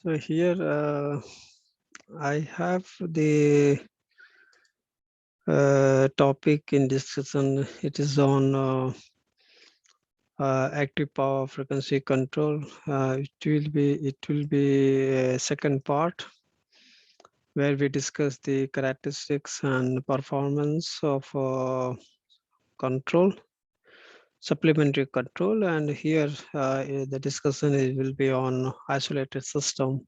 So here I have the topic in discussion. It is on active power frequency control. It will be a second part where we discuss the characteristics and performance of control, supplementary control, and here the discussion will be on isolated system.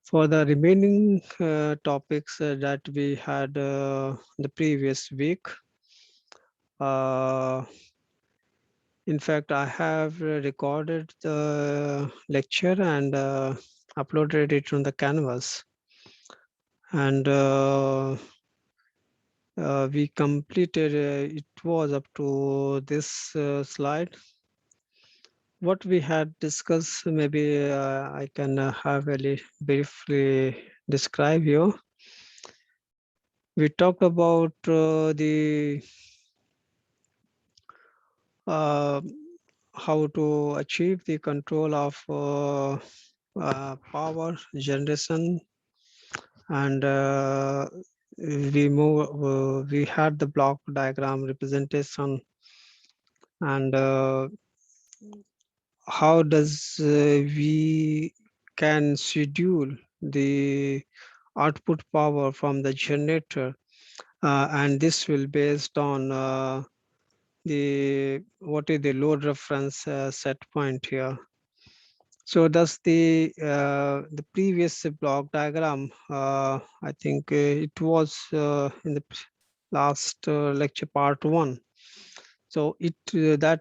For the remaining topics that we had the previous week, uh, in fact, I have recorded the lecture and uploaded it on the canvas. And we completed, it was up to this slide. What we had discussed, maybe I can have a briefly describe you. We talked about the uh, how to achieve the control of power generation, and we had the block diagram representation, and how does we can schedule the output power from the generator, and this will based on the what is the load reference set point here. So that's the previous block diagram. I think it was in the last lecture part 1. So it that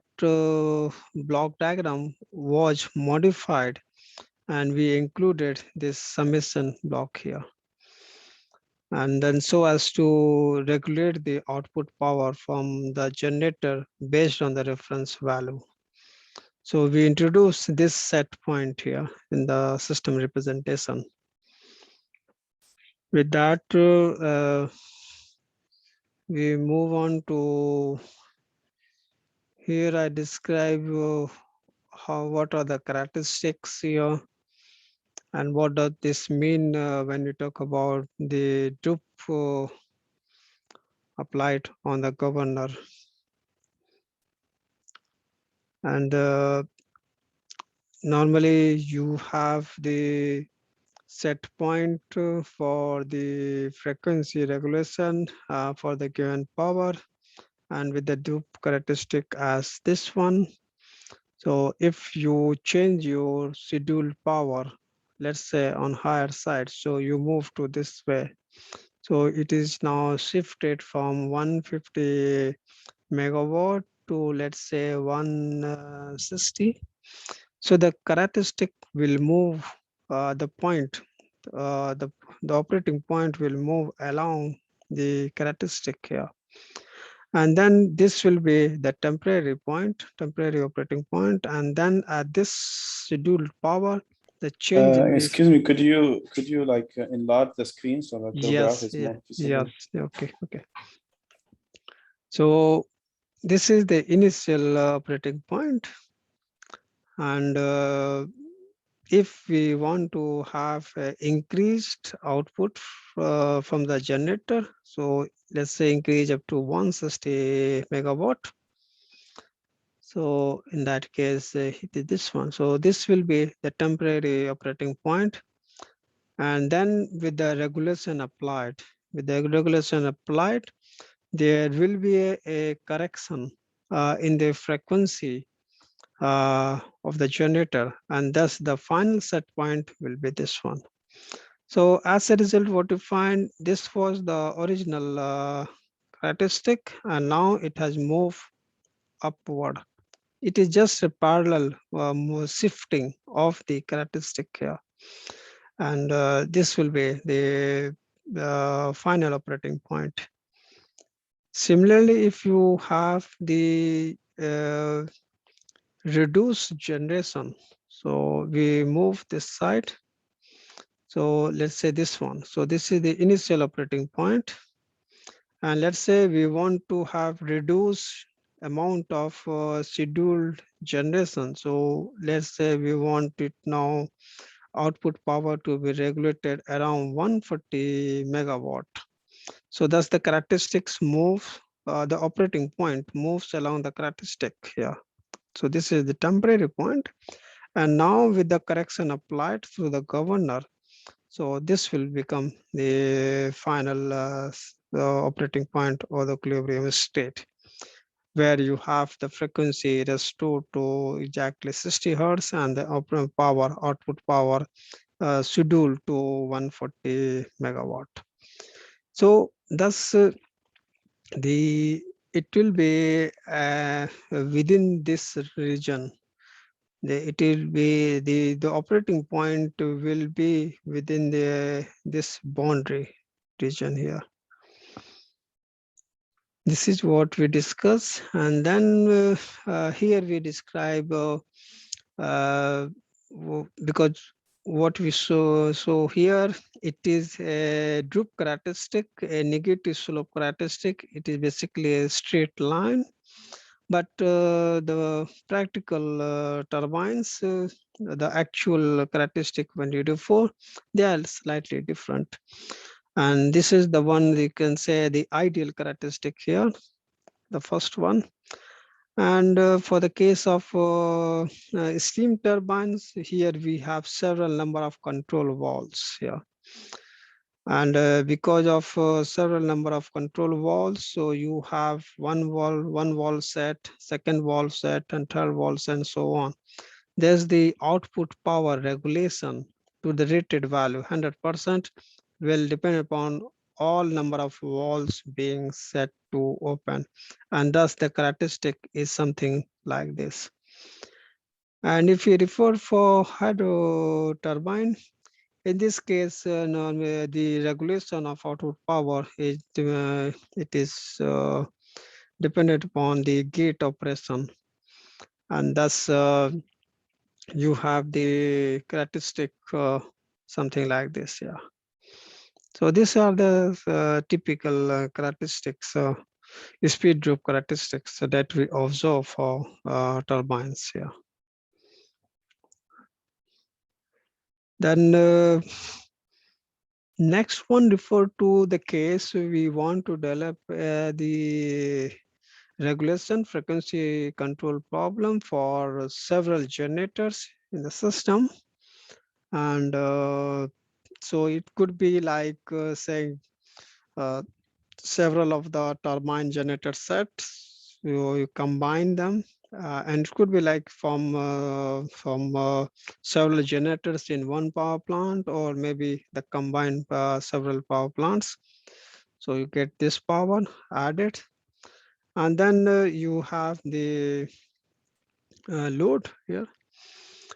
block diagram was modified, and we included this summation block here. And then so as to regulate the output power from the generator based on the reference value. So we introduce this set point here in the system representation. With that, we move on to here. I describe what are the characteristics here, and what does this mean when we talk about the dupe applied on the governor. And normally you have the set point for the frequency regulation for the given power, and with the dupe characteristic as this one. So if you change your scheduled power, let's say on higher side, so you move to this way. So it is now shifted from 150 megawatt to, let's say, 160. So the characteristic will move the point, uh, the, the operating point will move along the characteristic here. And then this will be the temporary point, temporary operating point. And then at this scheduled power, the change in this. Excuse me, could you like enlarge the screen so that your graph Yes, is yeah, more visible? yes, okay. So this is the initial operating point, and if we want to have increased output from the generator, so let's say increase up to 160 megawatt. So in that case, it is this one. So this will be the temporary operating point. And then with the regulation applied, there will be a correction in the frequency of the generator, and thus the final set point will be this one. So as a result, what you find, this was the original characteristic, and now it has moved upward. It is just a parallel shifting of the characteristic here, and this will be the final operating point. Similarly, if you have the reduced generation, so we move this side. So let's say this one. So this is the initial operating point. And let's say we want to have reduced amount of scheduled generation. So let's say we want it now output power to be regulated around 140 megawatt. So thus the characteristics move, the operating point moves along the characteristic here. So this is the temporary point. And now with the correction applied through the governor, so this will become the final the operating point or the equilibrium state, where you have the frequency restored to exactly 60 hertz and the output power scheduled to 140 megawatt. So thus the it will be within this region. It will be the operating point will be within the this boundary region here. This is what we discuss, and then here we describe because what we saw. So here it is a droop characteristic, a negative slope characteristic. It is basically a straight line, but the practical turbines, the actual characteristic when you do for, they are slightly different. And this is the one we can say the ideal characteristic here, the first one. And for the case of steam turbines, here we have several number of control valves here. And because of several number of control valves, so you have one valve set, second valve set, and third valves, and so on. There's the output power regulation to the rated value 100% will depend upon all number of valves being set to open, and thus the characteristic is something like this. And if you refer for hydro turbine, in this case, the regulation of output power is it is dependent upon the gate operation, and thus you have the characteristic something like this. Yeah. So these are the typical characteristics, speed droop characteristics that we observe for turbines here. Then next one refer to the case we want to develop the regulation frequency control problem for several generators in the system. And so it could be like saying several of the turbine generator sets, you combine them, and it could be like from several generators in one power plant, or maybe the combined several power plants. So you get this power added, and then you have the load here,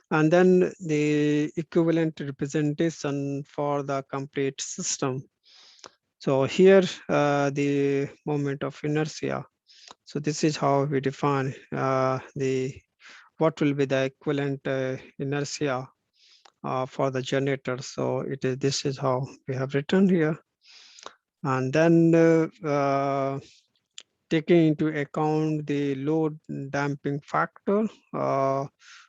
and then the equivalent representation for the complete system. So here the moment of inertia. So this is how we define the what will be the equivalent inertia for the generator. So it is, this is how we have written here. And then taking into account the load damping factor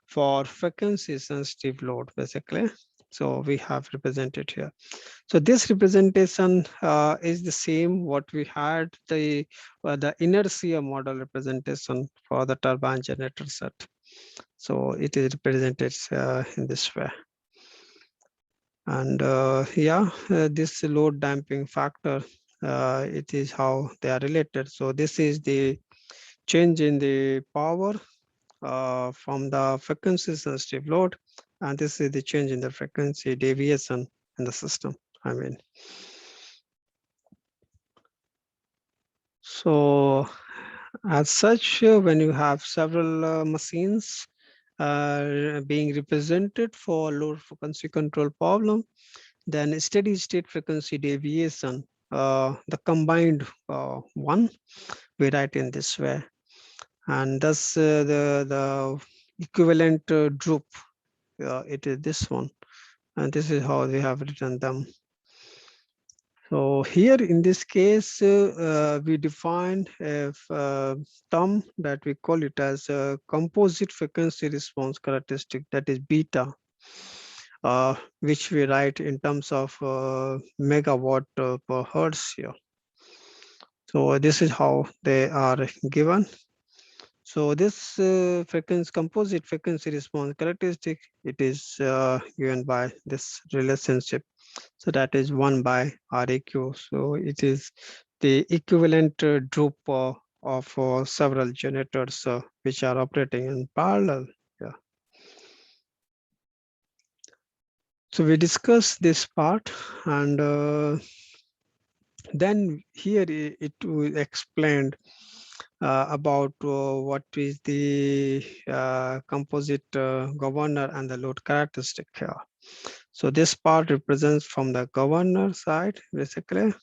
for frequency sensitive load, basically. So we have represented here. So this representation is the same what we had the inertia model representation for the turbine generator set. So it is represented in this way. And this load damping factor, it is how they are related. So this is the change in the power from the frequency sensitive load, and this is the change in the frequency deviation in the system. I mean, so as such, when you have several machines being represented for load frequency control problem, then steady state frequency deviation, the combined one, we write in this way, and thus the equivalent droop, it is this one, and this is how we have written them. So here in this case, we define a term that we call it as a composite frequency response characteristic, that is beta. which we write in terms of megawatt per hertz here. So this is how they are given. So this frequency, composite frequency response characteristic, it is given by this relationship. So that is 1 by RAQ. So it is the equivalent droop of several generators which are operating in parallel. Yeah. So we discussed this part, and then here it was explained about what is the composite governor and the load characteristic here. So this part represents from the governor side, basically,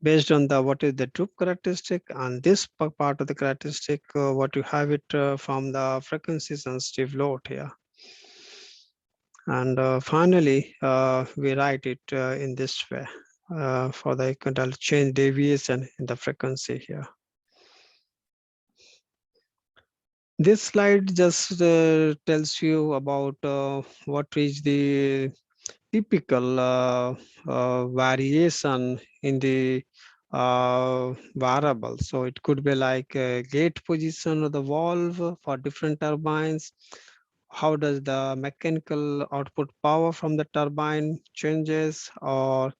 based on the what is the droop characteristic, and this part of the characteristic, what you have it from the frequency sensitive load here. And finally, we write it in this way for the incremental change deviation in the frequency here. This slide just tells you about what is the typical variation in the variable. So it could be like gate position of the valve for different turbines. How does the mechanical output power from the turbine changes, or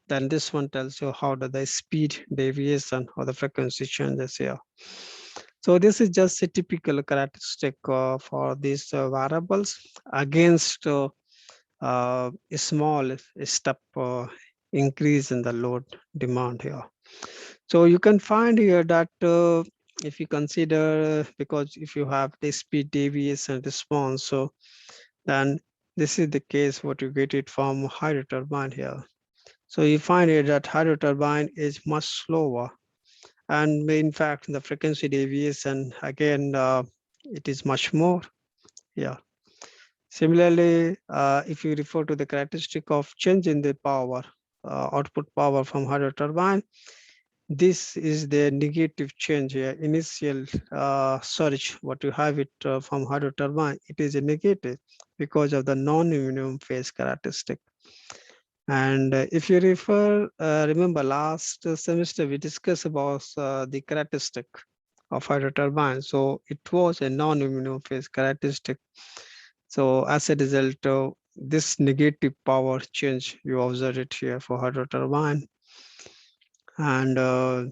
then this one tells you how does the speed deviation or the frequency changes here. So this is just a typical characteristic for these variables against a small step increase in the load demand here. So you can find here that if you consider, because if you have the speed deviation response, so then this is the case what you get it from hydro turbine here. So you find here that hydro turbine is much slower, and in fact the frequency deviation again it is much more. Yeah. Similarly, if you refer to the characteristic of change in the power, output power from hydro turbine, this is the negative change here. Initial surge, what you have it from hydro turbine, it is a negative because of the non-minimum phase characteristic. And if you remember last semester, we discussed about the characteristic of hydro turbine. So it was a non-minimum phase characteristic. So as a result of this negative power change, you observe it here for hydro turbine. And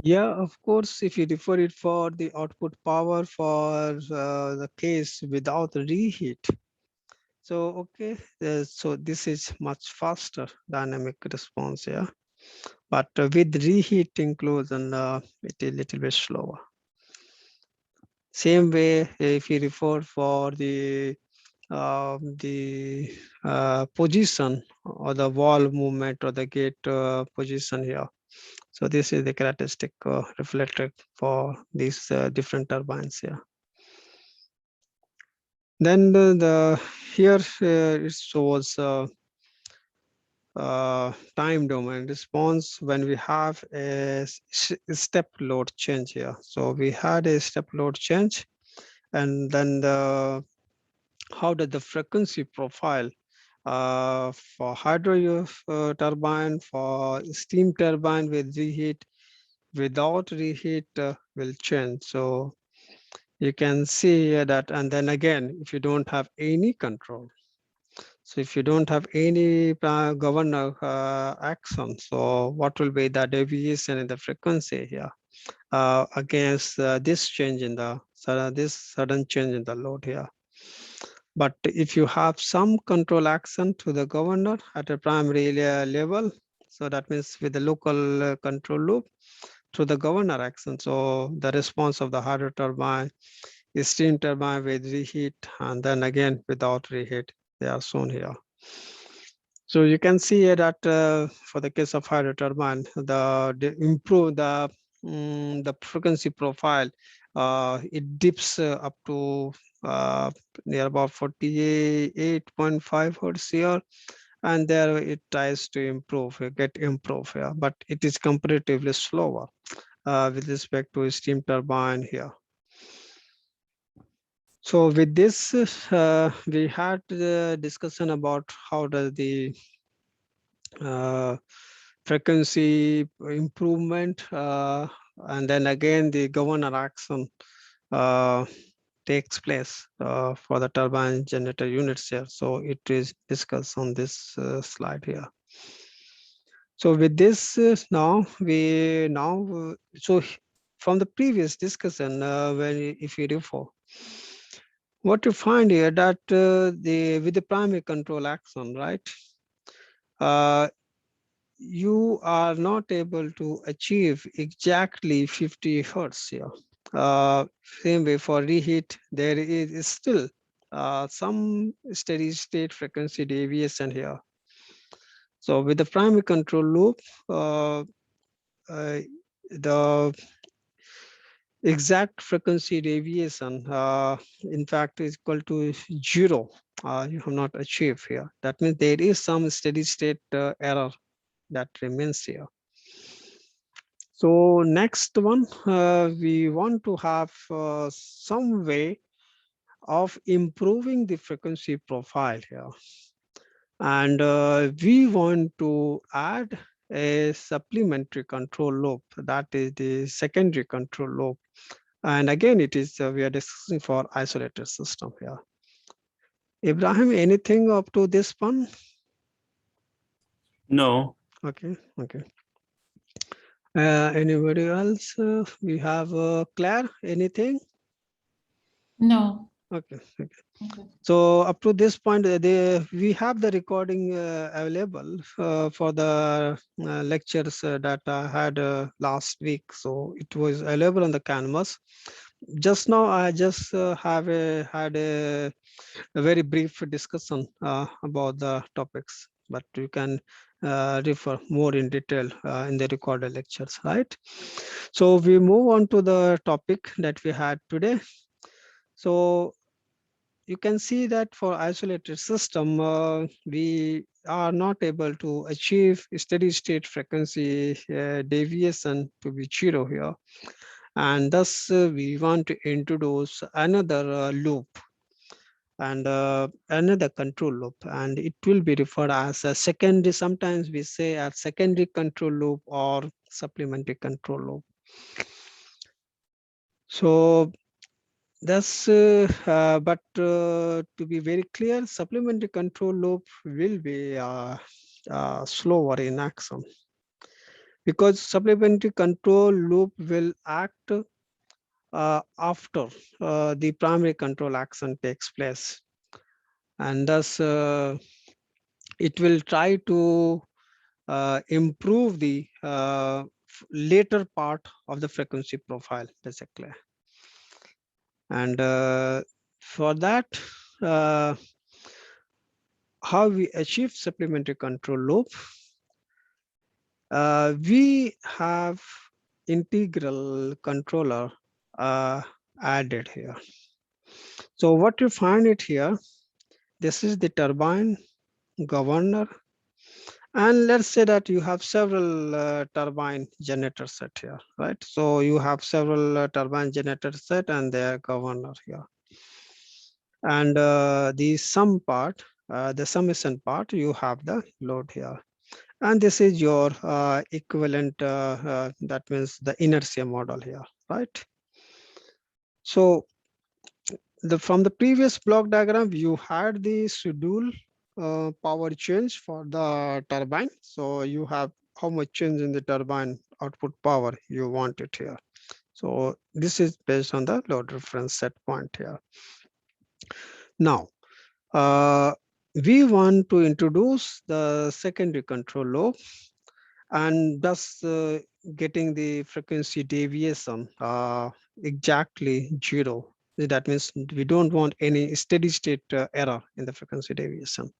yeah, of course, if you refer it for the output power for the case without reheat. So, okay, so this is much faster dynamic response here. But with reheat inclusion, it is a little bit slower. Same way, if you refer for the position or the wall movement or the gate position here. So this is the characteristic reflected for these different turbines here. Then the here it shows time domain response when we have a step load change here. So we had a step load change, and then how did the frequency profile for hydro turbine, for steam turbine with reheat, without reheat will change. So you can see here that, and then again, if you don't have any control, so if you don't have any governor action, so what will be the deviation in the frequency here against this change in the this sudden change in the load here. But if you have some control action to the governor at a primary level, so that means with the local control loop to the governor action, so the response of the hydro turbine, steam turbine with reheat, and then again without reheat, they are shown here. So you can see here that for the case of hydro turbine, the improve the frequency profile, it dips up to near about 48.5 hertz here, and there it tries to improve, get improve here, but it is comparatively slower with respect to steam turbine here. So with this, we had the discussion about how does the uh, frequency improvement, and then again the governor action uh, takes place for the turbine generator units here. So it is discussed on this slide here. So with this, from the previous discussion, if you refer, what you find here that the with the primary control action, right? Uh, you are not able to achieve exactly 50 hertz here. Uh, Same way for reheat, there is still some steady state frequency deviation here. So with the primary control loop, uh, the exact frequency deviation, in fact, is equal to zero. You have not achieved here. That means there is some steady state error that remains here. So next one, we want to have some way of improving the frequency profile here. And we want to add a supplementary control loop, that is the secondary control loop. And again, it is we are discussing for isolated system here. Ibrahim, anything up to this one? No. Okay, okay. Anybody else? We have Claire, anything? No. Okay, okay. Okay. So up to this point, we have the recording available for the lectures that I had last week. So it was available on the canvas. Just now, I just had a very brief discussion about the topics, but you can refer more in detail in the recorded lectures, right? So we move on to the topic that we had today. So you can see that for isolated system, we are not able to achieve steady state frequency deviation to be zero here. And thus we want to introduce another loop and another control loop, and it will be referred as a secondary, sometimes we say a secondary control loop or supplementary control loop. So that's but to be very clear, supplementary control loop will be slower in action, because supplementary control loop will act after the primary control action takes place, and thus it will try to improve the later part of the frequency profile, basically. And for that, uh, how we achieve supplementary control loop, we have integral controller added here. So what you find it here, this is the turbine governor, and let's say that you have several turbine generator set here, right? So you have several turbine generator set and their governor here. And the sum part, the summation part, you have the load here. And this is your equivalent, that means the inertia model here, right? So from the previous block diagram, you had the schedule power change for the turbine. So you have how much change in the turbine output power you want it here. So this is based on the load reference set point here. Now, we want to introduce the secondary control loop, and thus getting the frequency deviation exactly zero. That means we don't want any steady state error in the frequency deviation.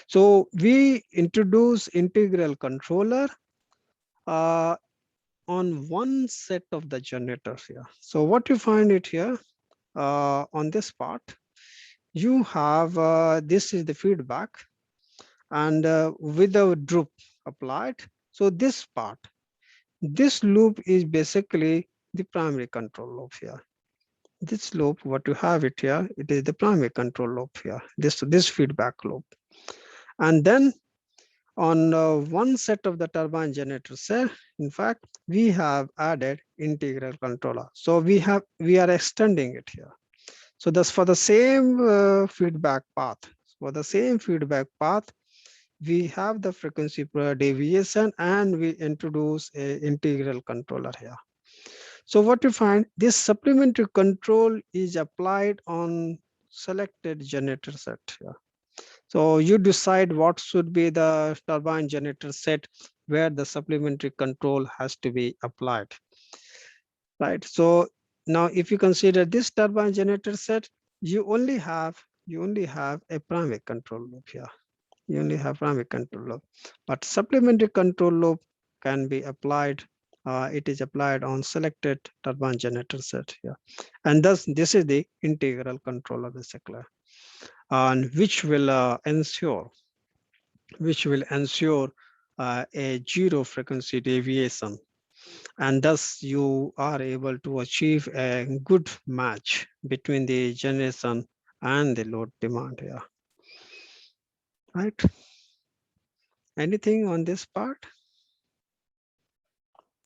So we introduce integral controller uh, on one set of the generators here. So what you find it here on this part, you have this is the feedback, and with the droop applied. So this part, this loop is basically the primary control loop here. this loop, what you have it here, it is the primary control loop here, this feedback loop. And then on one set of the turbine generator cell, in fact, we have added integral controller. So we are extending it here. So that's for the same feedback path. For the same feedback path, we have the frequency deviation and we introduce a integral controller here. So what you find, this supplementary control is applied on selected generator set here. So you decide what should be the turbine generator set where the supplementary control has to be applied, right? So now if you consider this turbine generator set, you only have a primary control loop here. You only have primary control loop, but supplementary control loop can be applied. It is applied on selected turbine generator set here, and thus this is the integral controller basically, and which will ensure a zero frequency deviation, and thus you are able to achieve a good match between the generation and the load demand here, right? Anything on this part?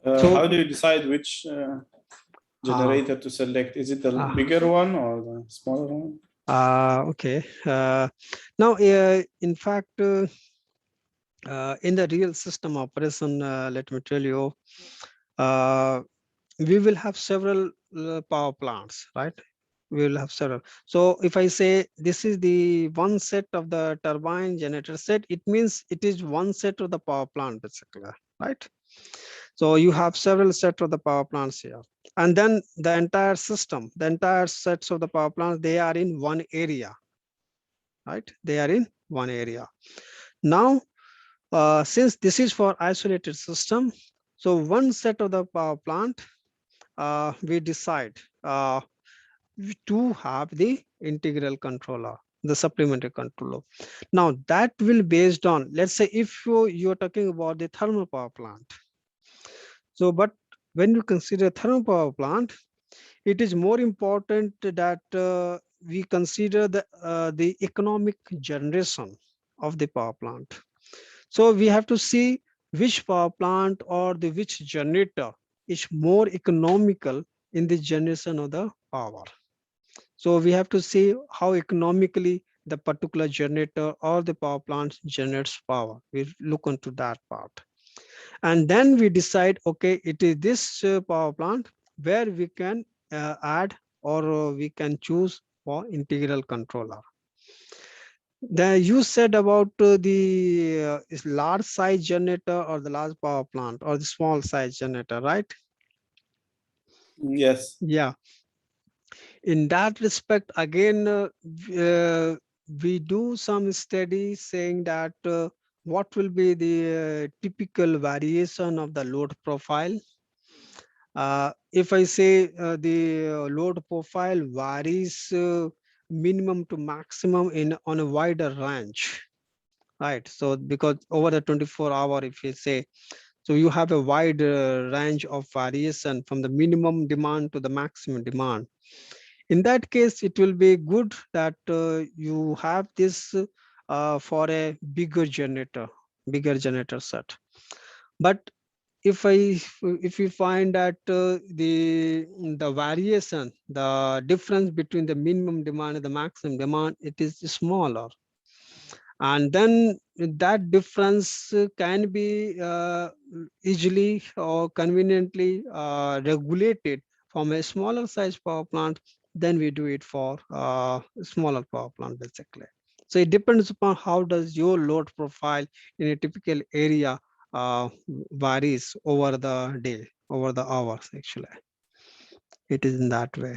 How So do you decide which generator to select? Is it the bigger one or the smaller one? Okay. Now, in fact, in the real system operation, let me tell you, we will have several power plants, right? We will have several. So if I say this is the one set of the turbine generator set, it means it is one set of the power plant basically, right? So you have several sets of the power plants here. And then the entire system, the entire sets of the power plants, they are in one area, right? They are in one area. Now, since this is for isolated system, so one set of the power plant, we decide to have the integral controller, the supplementary controller. Now that will based on, let's say if you're talking about the thermal power plant. So, but when you consider thermal power plant, it is more important that we consider the economic generation of the power plant. So we have to see which power plant or the which generator is more economical in the generation of the power. So we have to see how economically the particular generator or the power plant generates power. We look into that part. And then we decide, okay, it is this power plant where we can add or we can choose for integral controller. You said about the large size generator or the large power plant or the small size generator, right? Yes. Yeah. In that respect, again, we do some studies saying that what will be the typical variation of the load profile. If I say the load profile varies minimum to maximum in on a wider range, right? So because over the 24 hour, if you say, so you have a wide range of variation from the minimum demand to the maximum demand. In that case, it will be good that you have this for a bigger generator set. But if you find that the variation, the difference between the minimum demand and the maximum demand, it is smaller, and then that difference can be easily or conveniently regulated from a smaller size power plant, then we do it for smaller power plant basically. So it depends upon how does your load profile in a typical area varies over the day, over the hours actually. It is in that way.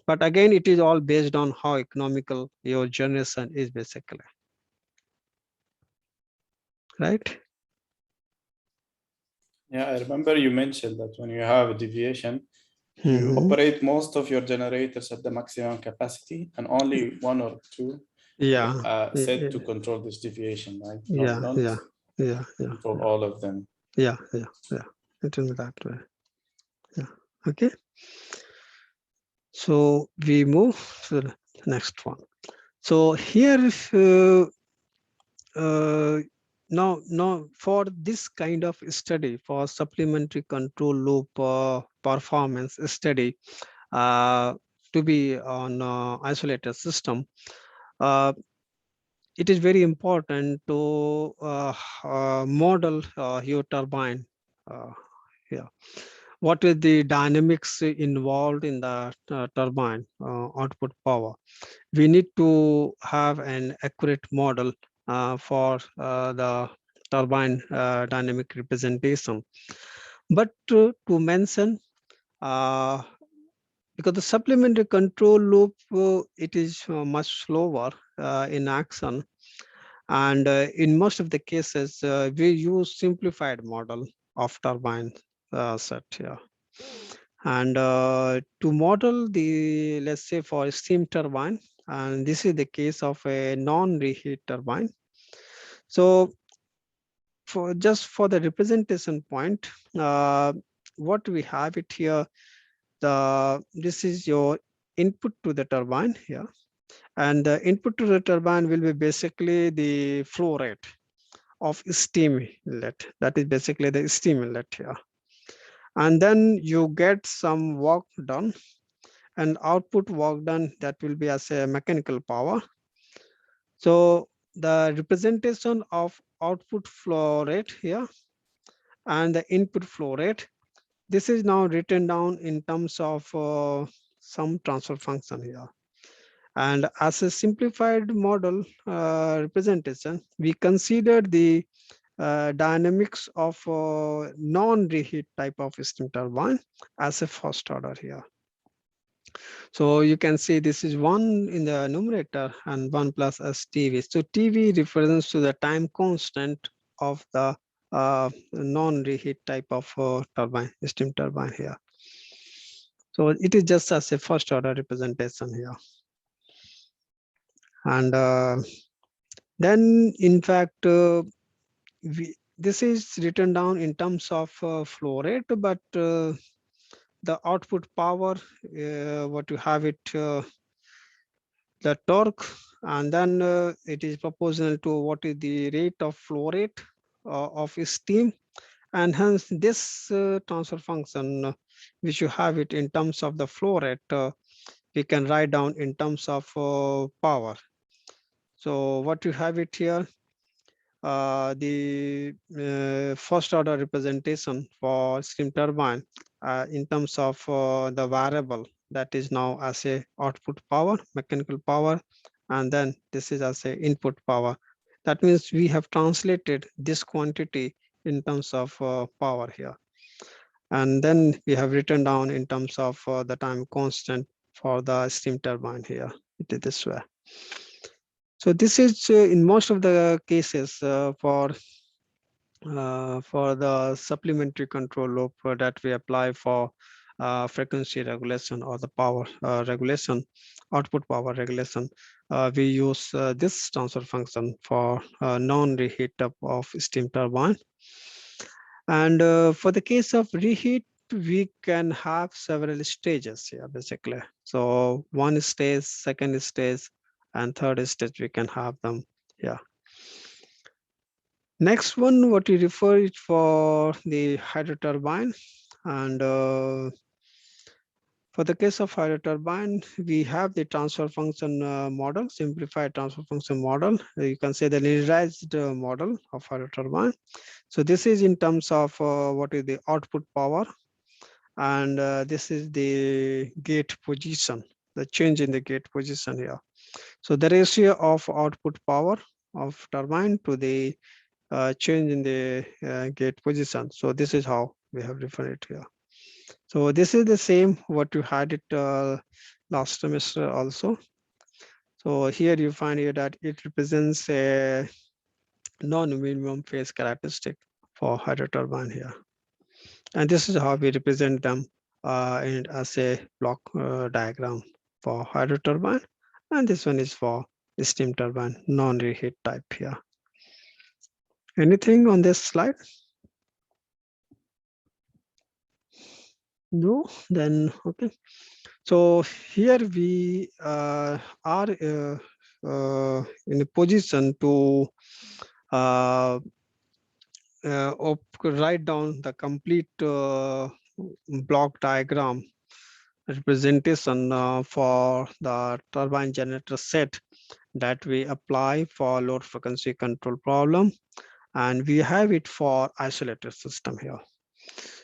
But again, it is all based on how economical your generation is basically. Right? Yeah, I remember you mentioned that when you have a deviation, you Mm-hmm. operate most of your generators at the maximum capacity and only one or two Yeah. set to control this deviation, right? No, you Yeah. don't Yeah. Yeah. Yeah. control all of them. Yeah. Yeah. Yeah. It is that way. Yeah. Okay. So we move to the next one. So here, uh, now for this kind of study, for supplementary control loop performance study, uh, to be on isolated system, uh, it is very important to model your turbine. Uh, yeah, what is the dynamics involved in the turbine output power? We need to have an accurate model for the turbine dynamic representation. But to mention, uh, because the supplementary control loop, it is much slower in action, and in most of the cases, we use simplified model of turbine set here. And to model the, let's say for steam turbine, and this is the case of a non-reheat turbine. So for just for the representation point, what we have it here, this is your input to the turbine here. And the input to the turbine will be basically the flow rate of steam inlet. That is basically the steam inlet here. And then you get some work done, and output work done, that will be as a mechanical power. So the representation of output flow rate here and the input flow rate, this is now written down in terms of some transfer function here. And as a simplified model representation, we consider the dynamics of non-reheat type of steam turbine as a first order here. So you can see this is 1 in the numerator and 1 plus s TV. So TV represents to the time constant of the non-reheat type of turbine, steam turbine here. So it is just as a first order representation here. And then in fact, this is written down in terms of flow rate, but the output power, what you have it, the torque, and then it is proportional to what is the rate of flow rate of steam, and hence this transfer function, which you have it in terms of the flow rate, we can write down in terms of power. So what you have it here, the first order representation for steam turbine in terms of the variable, that is now as a output power, mechanical power, and then this is as a input power. That means we have translated this quantity in terms of power here. And then we have written down in terms of the time constant for the steam turbine here. It is this way. So this is in most of the cases for the supplementary control loop that we apply for frequency regulation or the power regulation, output power regulation. We use this transfer function for non-reheat up of steam turbine. And for the case of reheat, we can have several stages here basically. So one stage, second stage, and third stage, we can have them here. Next one, what we refer it for the hydro turbine. And for the case of hydro turbine, we have the transfer function model, simplified transfer function model. You can say the linearized model of hydro turbine. So this is in terms of what is the output power, and this is the gate position, the change in the gate position here. So the ratio of output power of turbine to the change in the gate position. So this is how we have referred it here. So this is the same what you had it last semester also. So here you find here that it represents a non-minimum phase characteristic for hydro turbine here. And this is how we represent them as a block diagram for hydro turbine. And this one is for steam turbine, non-reheat type here. Anything on this slide? No, then okay. So here we are in a position to write down the complete block diagram representation for the turbine generator set that we apply for load frequency control problem, and we have it for isolated system here.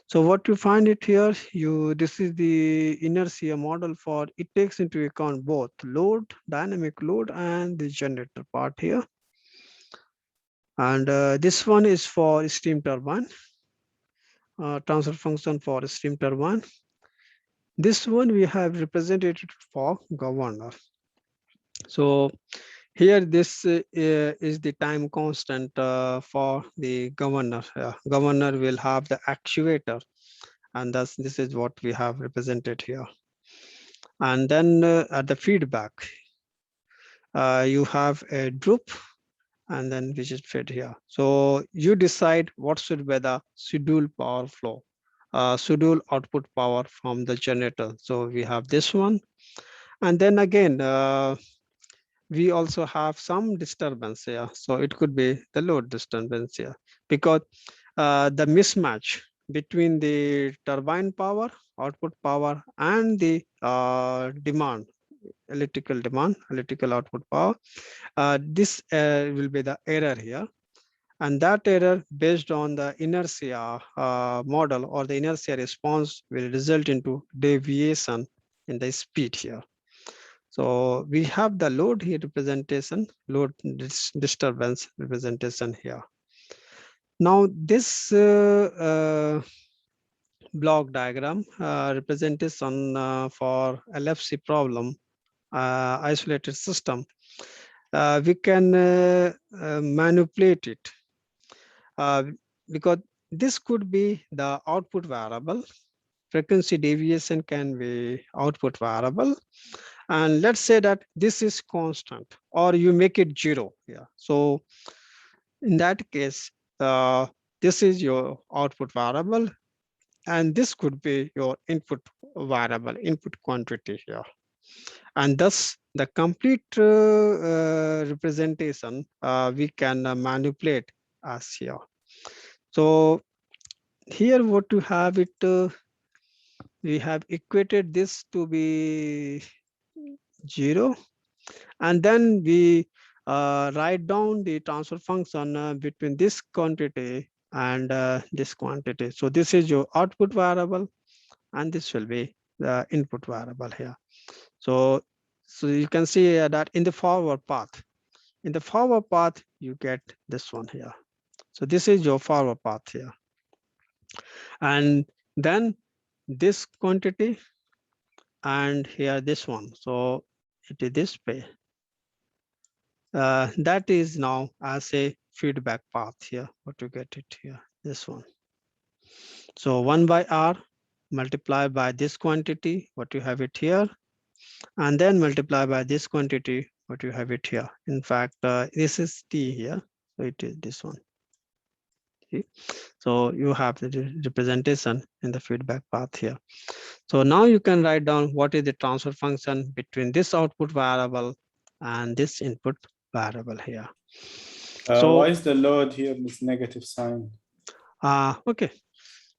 So what you find it here, this is the inertia model for it takes into account both load, dynamic load, and the generator part here. And this one is for steam turbine, transfer function for steam turbine. This one we have represented for governor. So here this is the time constant for the governor. Governor will have the actuator, and thus this is what we have represented here. And then at the feedback, you have a droop, and then which is fed here. So you decide what should be the schedule power flow, schedule output power from the generator. So we have this one, and then again we also have some disturbance here. So it could be the load disturbance here, because the mismatch between the turbine power, output power, and the demand, electrical output power, this will be the error here. And that error based on the inertia model or the inertia response will result into deviation in the speed here. So we have the load here representation, load disturbance representation here. Now this block diagram representation for LFC problem, isolated system, we can manipulate it because this could be the output variable. Frequency deviation can be output variable, and let's say that this is constant, or you make it 0. Yeah. So in that case, this is your output variable, and this could be your input variable, input quantity here. And thus the complete representation we can manipulate as here. So here what to have it, we have equated this to be 0, and then we write down the transfer function between this quantity and this quantity. So this is your output variable, and this will be the input variable here. So you can see that in the forward path, you get this one here. So this is your forward path here, and then this quantity, and here this one. So it is this way. That is now as a feedback path here. What you get it here, this one. So 1 by R multiplied by this quantity, what you have it here, and then multiply by this quantity, what you have it here. In fact, this is T here, so it is this one. See? So you have the representation in the feedback path here. So now you can write down what is the transfer function between this output variable and this input variable here. So why is the load here with negative sign? okay.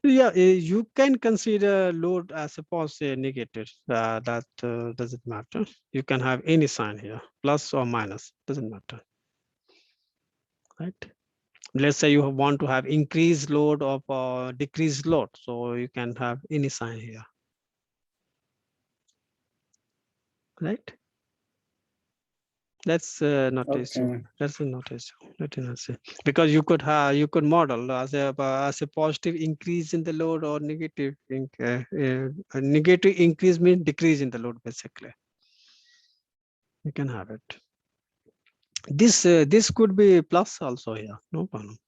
Yeah, you can consider load as a positive, negative. That doesn't matter. You can have any sign here, plus or minus, doesn't matter. Right? Let's say you want to have increased load or decreased load, so you can have any sign here. Right? That's not Okay. issue. That's not issue. Let me say, because you could model as a positive increase in the load, or negative negative increase means decrease in the load basically. You can have it. This could be plus also here, no problem.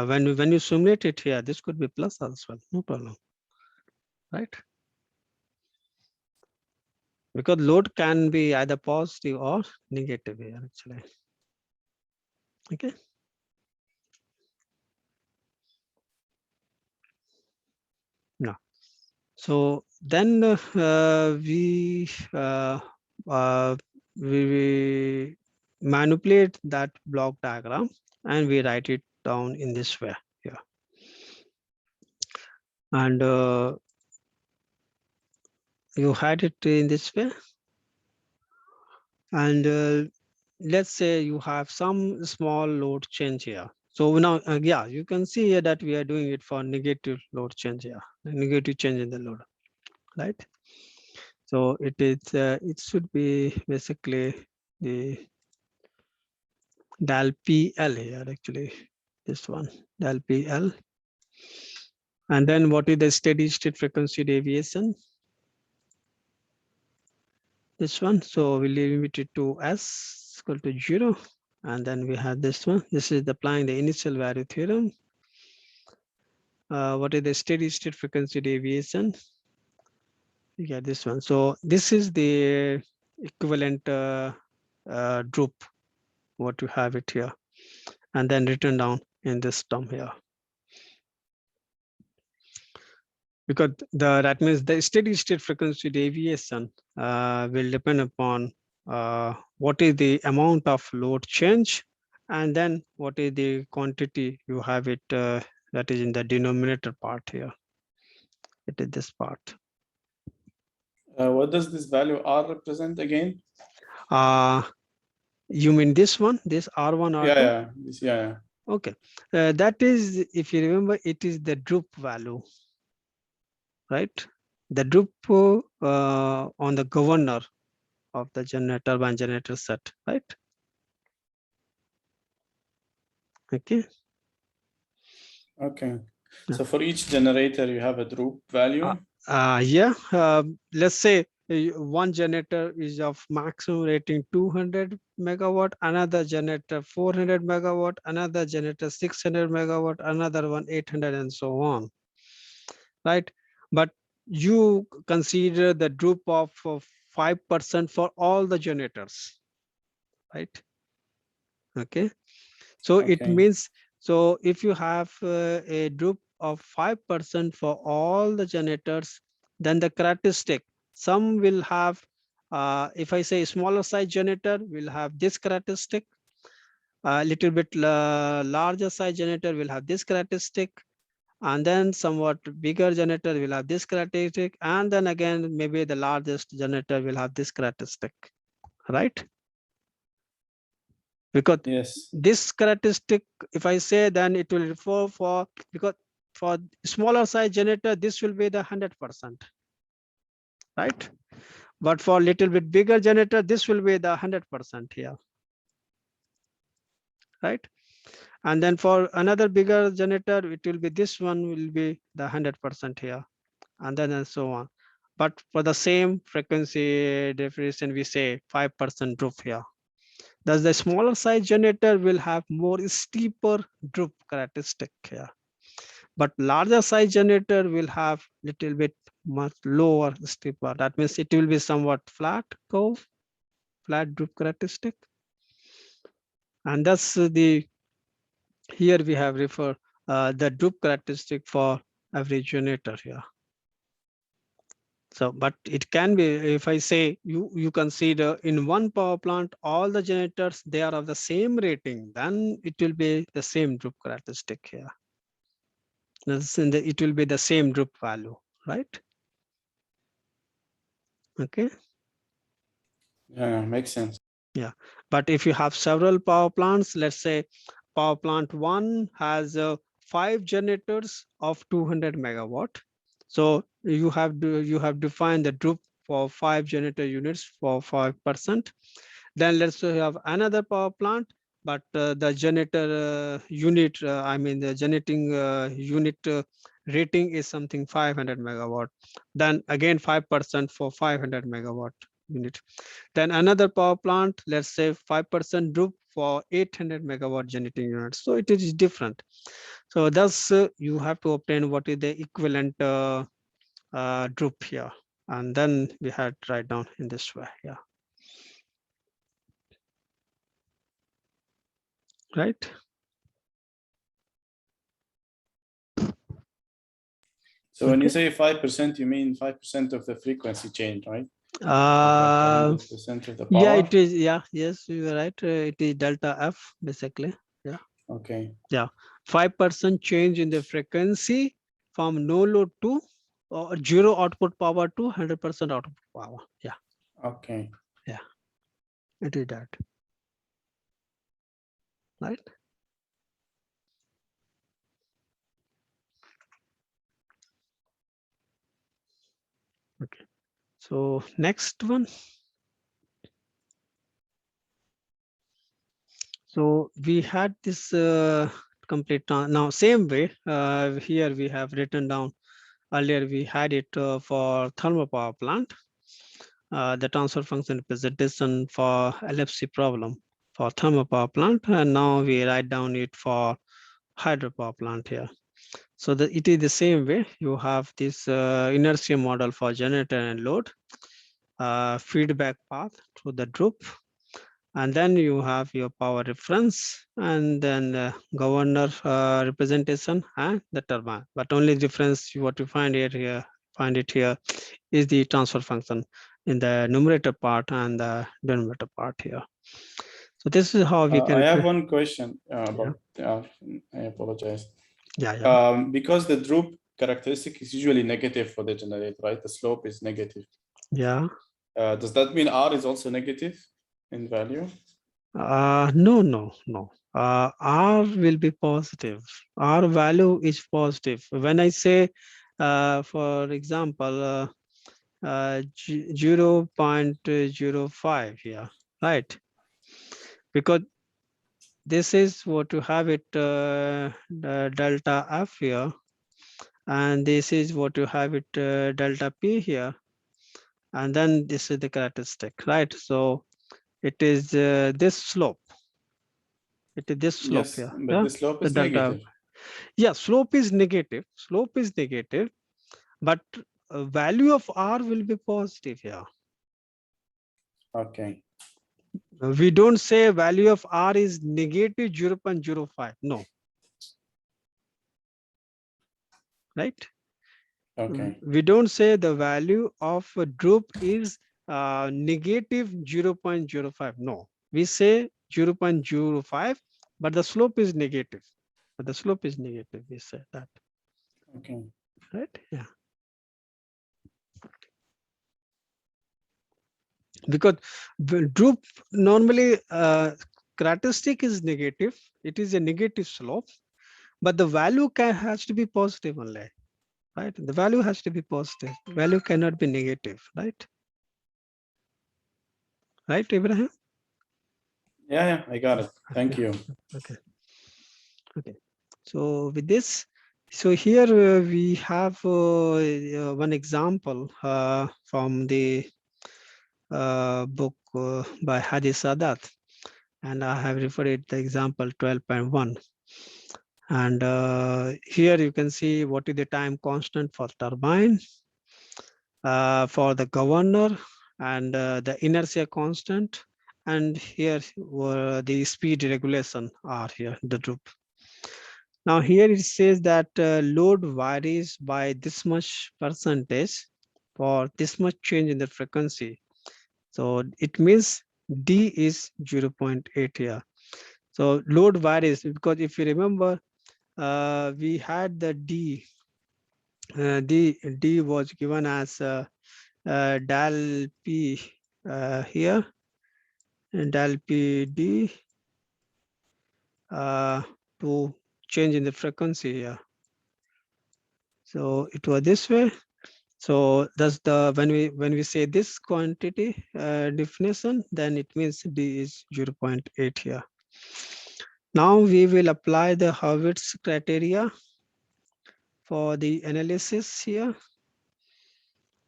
When you simulate it here, this could be plus as well, no problem, right? Because load can be either positive or negative here actually. Okay. Now, So then we manipulate that block diagram and we write it down in this way here. And you had it in this way. And let's say you have some small load change here. So now, yeah, you can see here that we are doing it for negative load change here, negative change in the load, right? So it should be basically the del PL here, actually, this one, del PL. And then what is the steady state frequency deviation? This one, so we limit it to S equal to 0. And then we have this one. This is applying the initial value theorem. What is the steady state frequency deviation? You get this one. So this is the equivalent droop, what you have it here, and then written down in this term here. Because that means the steady state frequency deviation will depend upon what is the amount of load change, and then what is the quantity you have it that is in the denominator part here. It is this part. What does this value R represent again? You mean this one, this R1, R2? Yeah. Okay, that is, if you remember, it is the droop value, right? The droop on the governor of the turbine generator set, right? Okay. Okay. So for each generator, you have a droop value. Yeah. Let's say one generator is of maximum rating 200 megawatt, another generator 400 megawatt, another generator 600 megawatt, another one 800, and so on, right? But you consider the droop of 5% for all the generators, right? Okay. So it means, so if you have a droop of 5% for all the generators, then the characteristic, some will have, if I say smaller size generator will have this characteristic, a little bit larger size generator will have this characteristic, and then somewhat bigger generator will have this characteristic, and then again, maybe the largest generator will have this characteristic, right? Because this characteristic, if I say, then it will refer for, because for smaller size generator, this will be the 100%, right? But for little bit bigger generator, this will be the 100% here, right? And then for another bigger generator, it will be, this one will be the 100% here, and then and so on. But for the same frequency definition, we say 5% droop here. Thus, the smaller size generator will have more steeper droop characteristic here, but larger size generator will have little bit much lower steeper. That means it will be somewhat flat curve, flat droop characteristic. And that's the, here we have referred the droop characteristic for every generator here. So, but it can be, if I say you consider in one power plant, all the generators, they are of the same rating, then it will be the same droop characteristic here. It will be the same droop value, right? Okay. Yeah, makes sense. Yeah, but if you have several power plants, let's say power plant 1 has 5 generators of 200 megawatt. So you have defined the droop for 5 generator units for 5%. Then let's say you have another power plant, but the generator unit, I mean the generating unit rating is something 500 megawatt. Then again 5% for 500 megawatt unit. Then another power plant, let's say 5% droop for 800 megawatt generating units. So it is different. So thus you have to obtain what is the equivalent droop here. And then we had write down in this way, yeah. Right? So when you say 5%, you mean 5% of the frequency change, right? Uh, 100% of the yeah, power? it is. Yeah, yes, you are right. It is delta F basically. Yeah. Okay. Yeah, 5% change in the frequency from no load to zero output power to 100% output power. Yeah, Okay. yeah, it is that. Right. Okay. So next one. So we had this complete now same way. Here we have written down earlier. We had it for thermal power plant. The transfer function representation for LFC problem for thermal power plant, and now we write down it for hydropower plant here. So it is the same way. You have this inertia model for generator and load, feedback path through the droop, and then you have your power reference, and then governor representation and the turbine. But only difference what you find it here is the transfer function in the numerator part and the denominator part here. So this is how we can. I have one question Yeah. about. I apologize. Yeah. Because the droop characteristic is usually negative for the generator, right? The slope is negative. Yeah. Does that mean R is also negative in value? No. R will be positive. R value is positive. When I say, for example, 0.05 here, right? Because this is what you have it the delta F here, and this is what you have it delta P here, and then this is the characteristic, right? So it is this slope. It is this slope Yes, here. but Yeah, the slope the is delta. negative. Yeah, slope is negative. Slope is negative, but value of R will be positive here. Okay. We don't say value of R is negative 0.05. No. Right? Okay. We don't say the value of a droop is negative 0.05. No. We say 0.05, but the slope is negative. But the slope is negative. We say that. Okay. Right? Yeah. Because the droop normally characteristic is negative. It is a negative slope, but the value has to be positive only, right? The value has to be positive. Value cannot be negative, right? Right, Ibrahim? Yeah, I got it. Thank you. Okay. Okay. So with this, so here we have one example from the book by Hadi Sadat, and I have referred it the example 12.1. And here you can see what is the time constant for turbine, for the governor, and the inertia constant. And here the speed regulation are here, the droop. Now here it says that load varies by this much percentage for this much change in the frequency. So it means D is 0.8 here. So load varies because if you remember, we had the D. D was given as del P here, and del P D to change in the frequency here. So it was this way. So that's the when we say this quantity definition, then it means D is 0.8 here. Now we will apply the Hurwitz criteria for the analysis here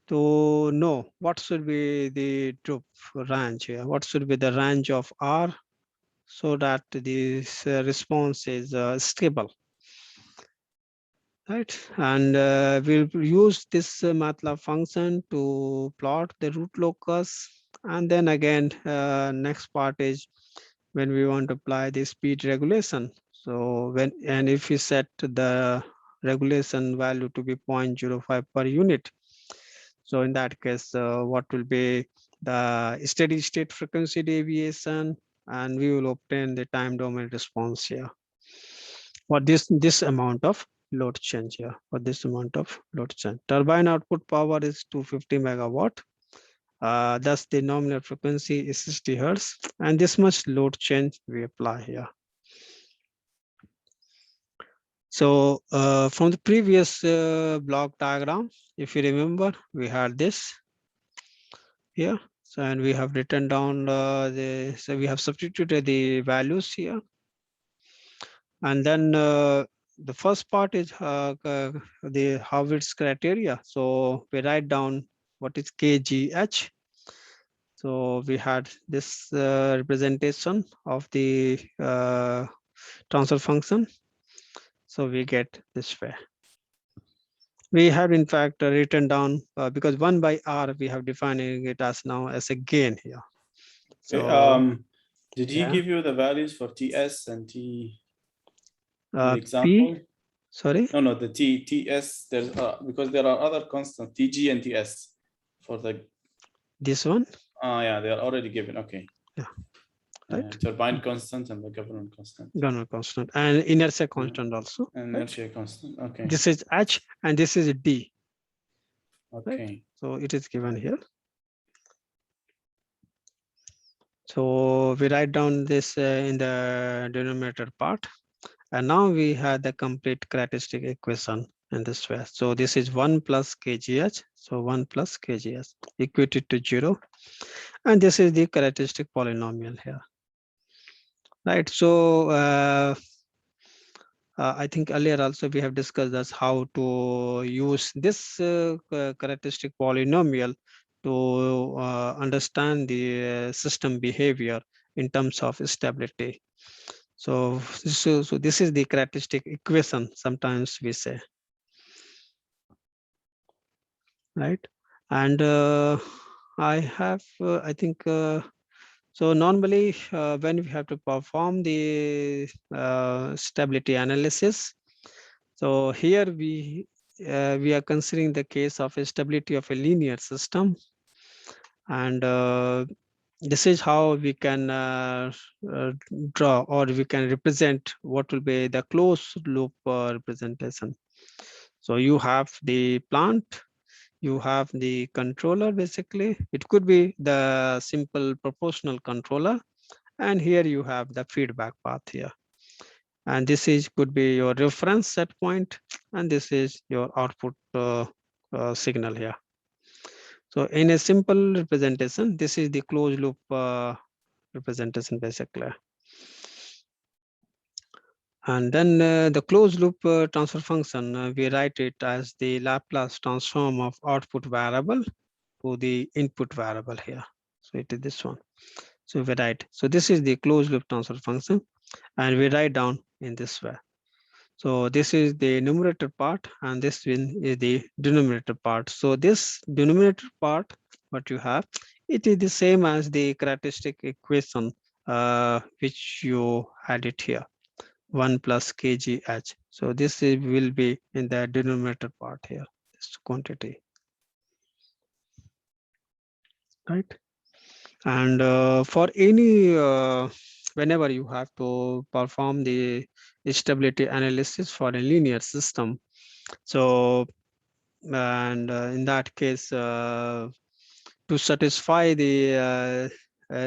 to know what should be the droop range here, what should be the range of R so that this response is stable, right? And we'll use this MATLAB function to plot the root locus. And then again, next part is when we want to apply the speed regulation. So if we set the regulation value to be 0.05 per unit. So in that case, what will be the steady state frequency deviation, and we will obtain the time domain response here for this amount of load change here, for this amount of load change. Turbine output power is 250 megawatt. Thus the nominal frequency is 60 hertz, and this much load change we apply here. So from the previous block diagram, if you remember, we had this here. So, and we have written down so we have substituted the values here. And then the first part is the Howard's criteria. So we write down what is KGH. So we had this representation of the transfer function. So we get this way. We have in fact written down because 1 by R, we have defining it as now as a gain here. So did he give you the values for TS and T in the example? P, sorry? No, the TS, there's because there are other constants, TG and TS for the This one? Yeah, they are already given. Okay. Yeah. Right. Turbine constant and the governor constant. Governor constant and inertia constant also. And inertia constant. Okay. This is H and this is D. Okay. Right? So it is given here. So we write down this in the denominator part. And now we have the complete characteristic equation in this way. So this is 1 plus kgh. So 1 plus kgh equated to 0. And this is the characteristic polynomial here. Right. So I think earlier also we have discussed as how to use this characteristic polynomial to understand the system behavior in terms of stability. So this is the characteristic equation, sometimes we say, right? And I have, I think, so normally when we have to perform the stability analysis, so here we are considering the case of a stability of a linear system, and this is how we can draw or we can represent what will be the closed loop representation. So you have the plant, you have the controller, basically. It could be the simple proportional controller. And here you have the feedback path here. And this is could be your reference set point, and this is your output signal here. So in a simple representation, this is the closed loop representation basically. And then the closed loop transfer function, we write it as the Laplace transform of output variable to the input variable here. So it is this one. So we write, so this is the closed loop transfer function, and we write down in this way. So this is the numerator part, and this is the denominator part. So this denominator part, what you have, it is the same as the characteristic equation which you had it here, 1 plus kgh. So this will be in the denominator part here, this quantity, right? And for any, whenever you have to perform the stability analysis for a linear system, so and in that case, to satisfy the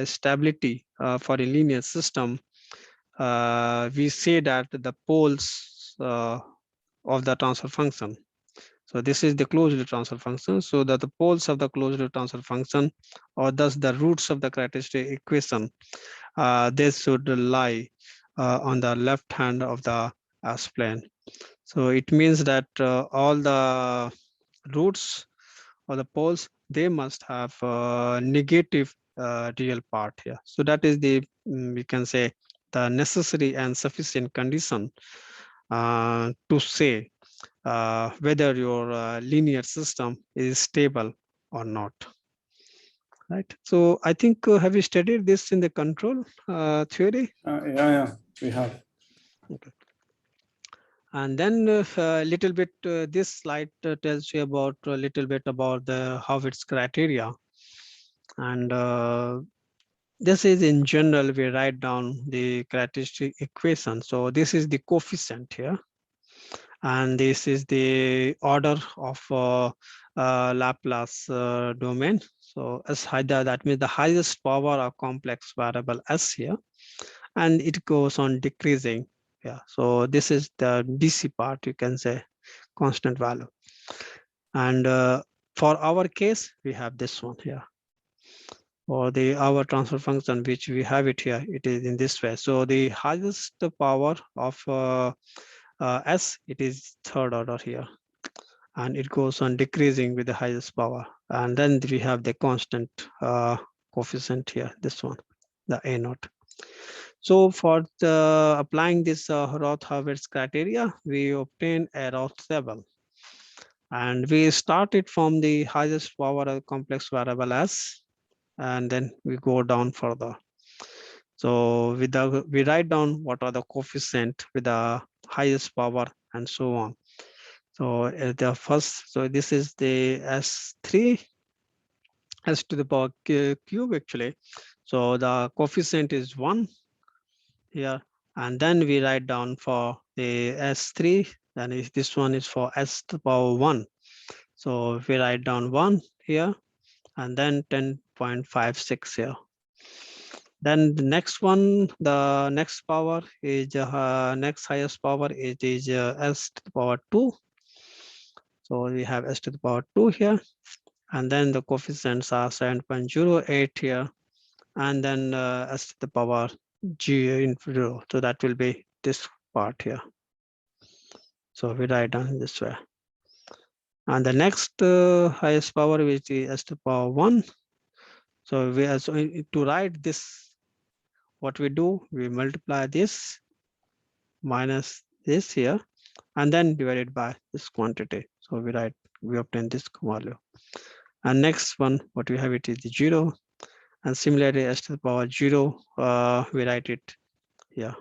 stability for a linear system, we say that the poles of the transfer function. So this is the closed loop transfer function. So that the poles of the closed loop transfer function, or thus the roots of the characteristic equation, they should lie on the left hand of the S-plane. So it means that all the roots or the poles, they must have negative real part here. So that is the, we can say, the necessary and sufficient condition to say whether your linear system is stable or not. Right. So I think, have you studied this in the control theory? Yeah, we have. Okay. And then a little bit, this slide tells you about a little bit about the how its criteria. And this is in general, we write down the characteristic equation. So this is the coefficient here. And this is the order of Laplace domain. So S high, that means the highest power of complex variable S here. And it goes on decreasing. Yeah, so this is the BC part, you can say, constant value. And for our case, we have this one here. For the our transfer function, which we have it here, it is in this way. So the highest power of S, it is third order here. And it goes on decreasing with the highest power. And then we have the constant coefficient here, this one, the A naught. So for the applying this Roth-Havertz criteria, we obtain a Roth table. And we start it from the highest power of complex variable S, and then we go down further. So we write down what are the coefficient with the highest power and so on. So the first, so this is the S3, S to the power cube actually. So the coefficient is 1 here. And then we write down for the S3, then this one is for S to the power 1. So we write down 1 here, and then 10.56 here. Then the next one, the next power is next highest power is S to the power 2. So we have S to the power 2 here, and then the coefficients are 7.08 here, and then S to the power G in 0. So that will be this part here. So we write down this way. And the next highest power, which is S to the power 1. So we also to write this, what we do, we multiply this minus this here, and then divided by this quantity. So we obtain this value. And next one, what we have it is the 0. And similarly, S to the power 0, we write it here.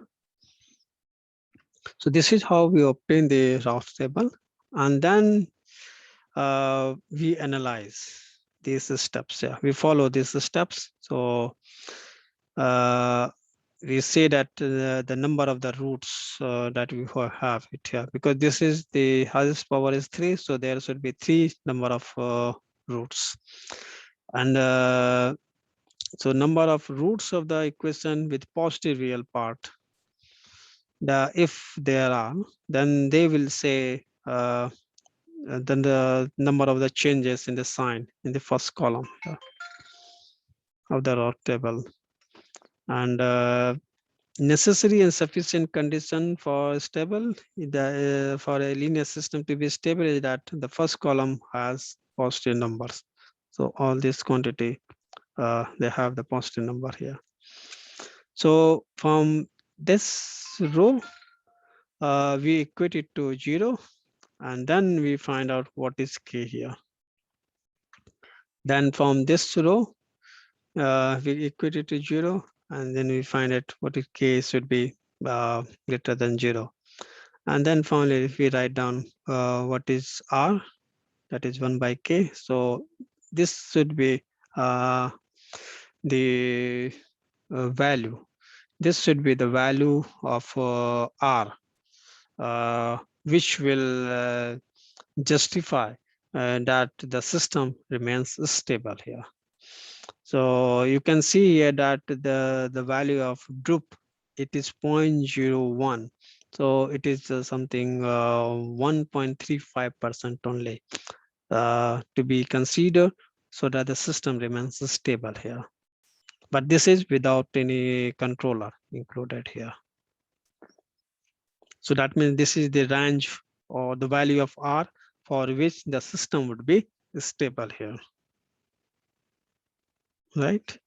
So this is how we obtain the Roth table. And then we analyze these steps. Yeah, we follow these steps. So we say that the number of the roots that we have it here, because this is the highest power is 3, so there should be 3 number of roots. And so number of roots of the equation with positive real part, if there are, then they will say then the number of the changes in the sign in the first column of the Roth table. And necessary and sufficient condition for stable, for a linear system to be stable, is that the first column has positive numbers. So all this quantity, they have the positive number here. So from this row, we equate it to 0, and then we find out what is K here. Then from this row, we equate it to 0, and then we find out what is K should be greater than 0. And then finally, if we write down what is R, that is 1 by K. So this should be the value. This should be the value of R, which will justify that the system remains stable here. So you can see here that the value of droop, it is 0.01. So it is something 1.35% only to be considered, so that the system remains stable here. But this is without any controller included here. So that means this is the range or the value of R for which the system would be stable here. Right?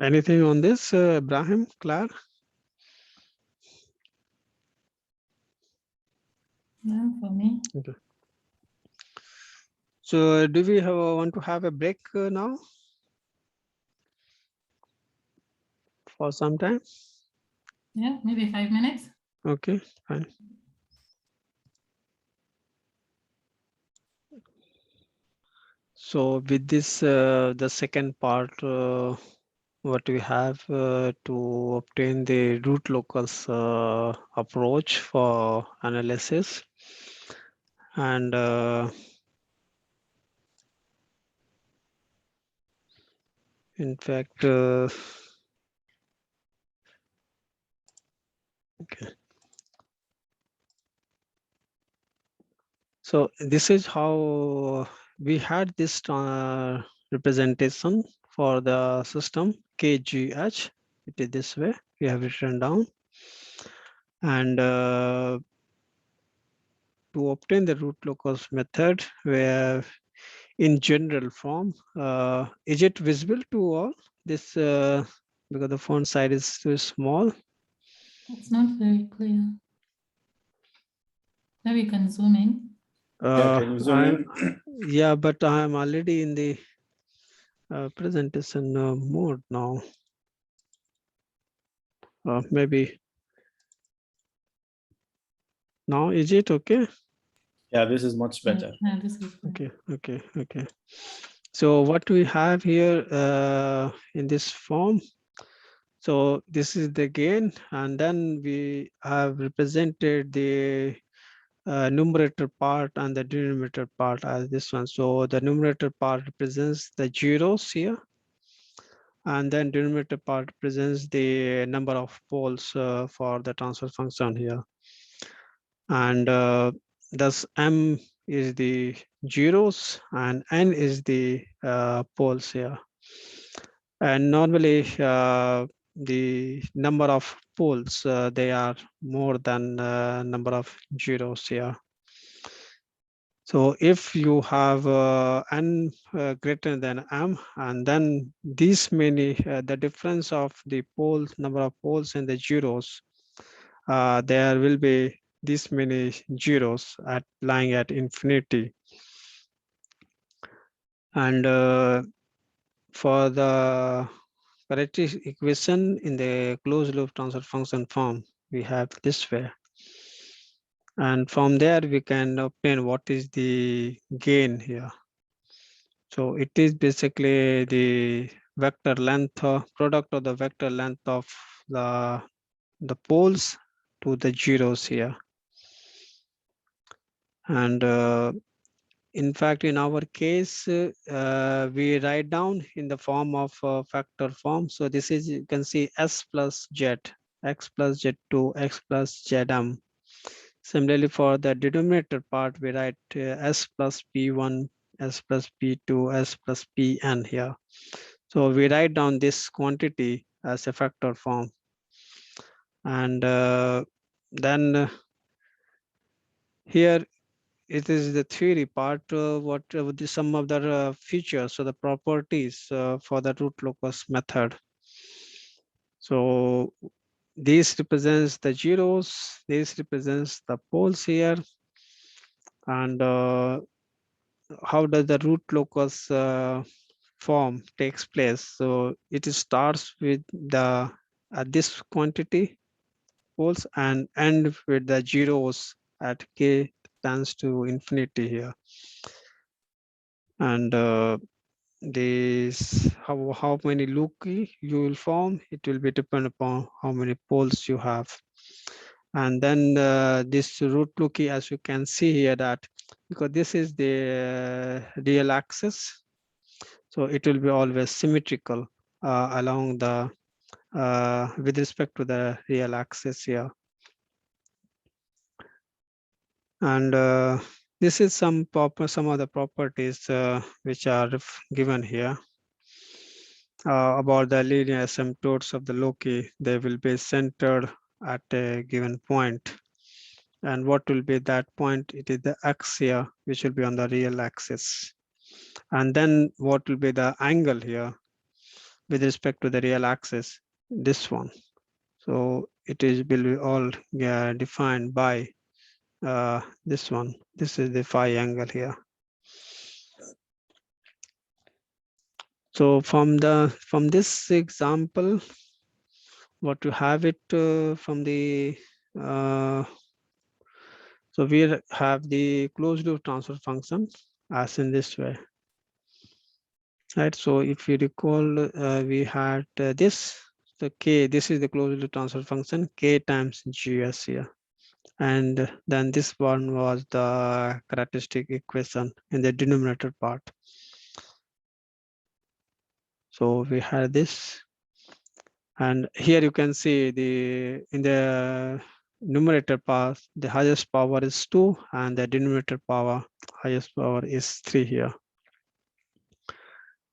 Anything on this, Ibrahim, Claire? No, for me. Okay. So do we want to have a break now? for some time? Yeah, maybe 5 minutes. Okay, fine. So with this, the second part, what we have to obtain the root locus approach for analysis, and in fact, okay. So this is how we had this representation for the system KGH. It is this way. We have written down, and to obtain the root locus method, where in general form, is it visible to all this? Because the font size is too small. It's not very clear. Maybe you can zoom in. Yeah, can you zoom in? Yeah, but I'm already in the presentation mode now. Maybe now is it okay? Yeah, this is much better. Yeah, this is Okay. So what we have here in this form, so this is the gain, and then we have represented the numerator part and the denominator part as this one. So the numerator part represents the zeros here, and then denominator part represents the number of poles for the transfer function here. And thus M is the zeros and N is the poles here. And normally the number of poles, they are more than number of zeros here. So if you have N greater than M, and then these many, the difference of the poles, number of poles and the zeros, there will be this many zeros at lying at infinity. And for the characteristic equation in the closed loop transfer function form, we have this way. And from there, we can obtain what is the gain here. So it is basically the vector length, product of the vector length of the poles to the zeros here. And in fact, in our case, we write down in the form of factor form. So this is, you can see S plus Z, X plus Z2, X plus Zm. Similarly, for the denominator part, we write S plus P1, S plus P2, S plus Pn here. So we write down this quantity as a factor form. And then here it is the theory part, what the some of the features, so the properties for the root locus method. So this represents the zeros, this represents the poles here. And how does the root locus form takes place? So it starts with the this quantity poles and end with the zeros at k tends to infinity here. And this how many loci you will form, it will be depend upon how many poles you have. And then this root loci, as you can see here, that because this is the real axis, so it will be always symmetrical along the with respect to the real axis here. And this is some of the properties which are given here. About the linear asymptotes of the loci, they will be centered at a given point. And what will be that point? It is the x here, which will be on the real axis. And then what will be the angle here with respect to the real axis? This one. So it is will be all defined by this one. This is the phi angle here. So from this example, what to have it from the so we have the closed loop transfer function as in this way, right? So if you recall, we had this, the k, this is the closed loop transfer function, k times gs here. And then this one was the characteristic equation in the denominator part. So we had this, and here you can see the in the numerator part, the highest power is 2, and the denominator power, highest power is 3 here.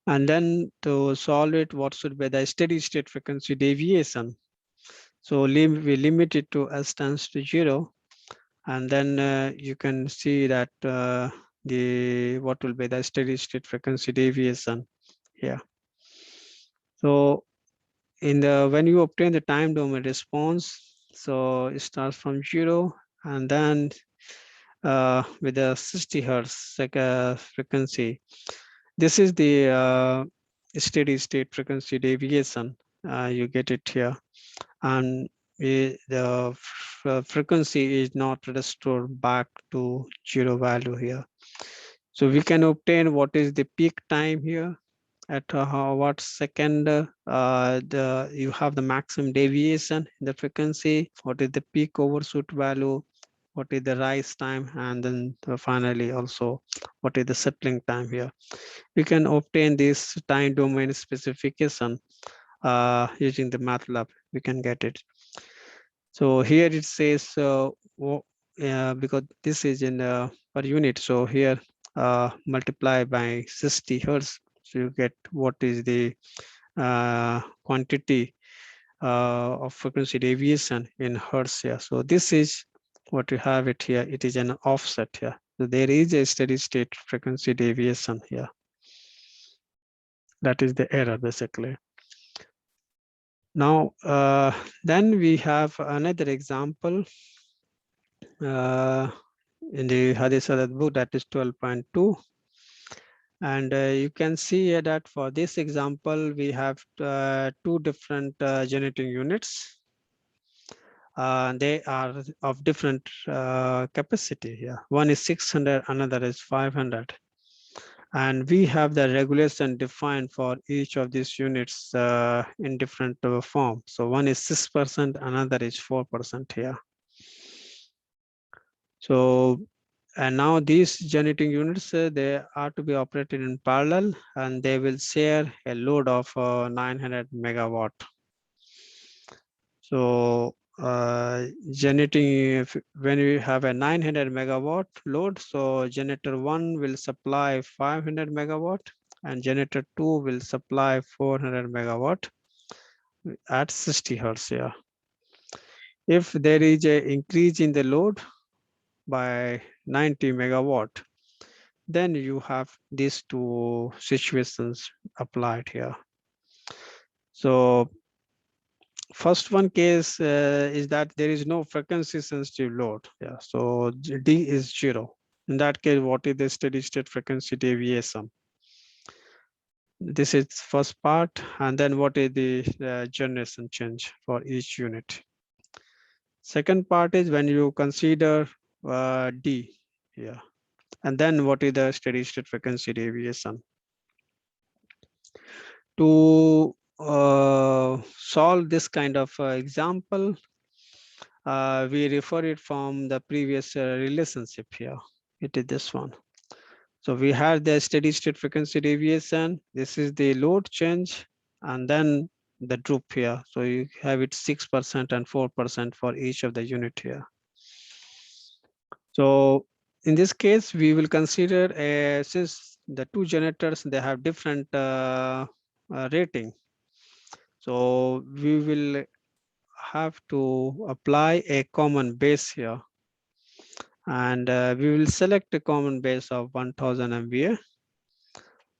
And then to solve it, what should be the steady state frequency deviation? So we limit it to s tends to 0, and then you can see that the what will be the steady state frequency deviation here. So in the when you obtain the time domain response, so it starts from 0, and then with the 60 hertz frequency, this is the steady state frequency deviation. You get it here, and the frequency is not restored back to 0 value here. So we can obtain what is the peak time here, at what second you have the maximum deviation in the frequency, what is the peak overshoot value, what is the rise time, and then finally also what is the settling time here. We can obtain this time domain specification using the MATLAB. We can get it. So here it says because this is in per unit, so here multiply by 60 hertz, so you get what is the quantity of frequency deviation in hertz here. So this is what you have it here. It is an offset here. So there is a steady state frequency deviation here. That is the error basically. Now, then we have another example in the Hadisadat book, that is 12.2. And you can see here that for this example, we have two different generating units. They are of different capacity here. One is 600, another is 500. And we have the regulation defined for each of these units in different form. So one is 6%, another is 4% here. So, and now these generating units, they are to be operated in parallel, and they will share a load of 900 megawatt. So generating, when we have a 900 megawatt load, so generator 1 will supply 500 megawatt, and generator 2 will supply 400 megawatt at 60 hertz here. If there is a increase in the load by 90 megawatt, then you have these two situations applied here. So first one case is that there is no frequency sensitive load. Yeah, so D is 0. In that case, what is the steady state frequency deviation? This is first part, and then what is the generation change for each unit? Second part is when you consider D here, and then what is the steady state frequency deviation? To solve this kind of example, we refer it from the previous relationship here. It is this one. So we have the steady state frequency deviation. This is the load change, and then the droop here. So you have it 6% and 4% for each of the unit here. So in this case, we will consider since the two generators, they have different rating. So we will have to apply a common base here, and we will select a common base of 1000 MVA,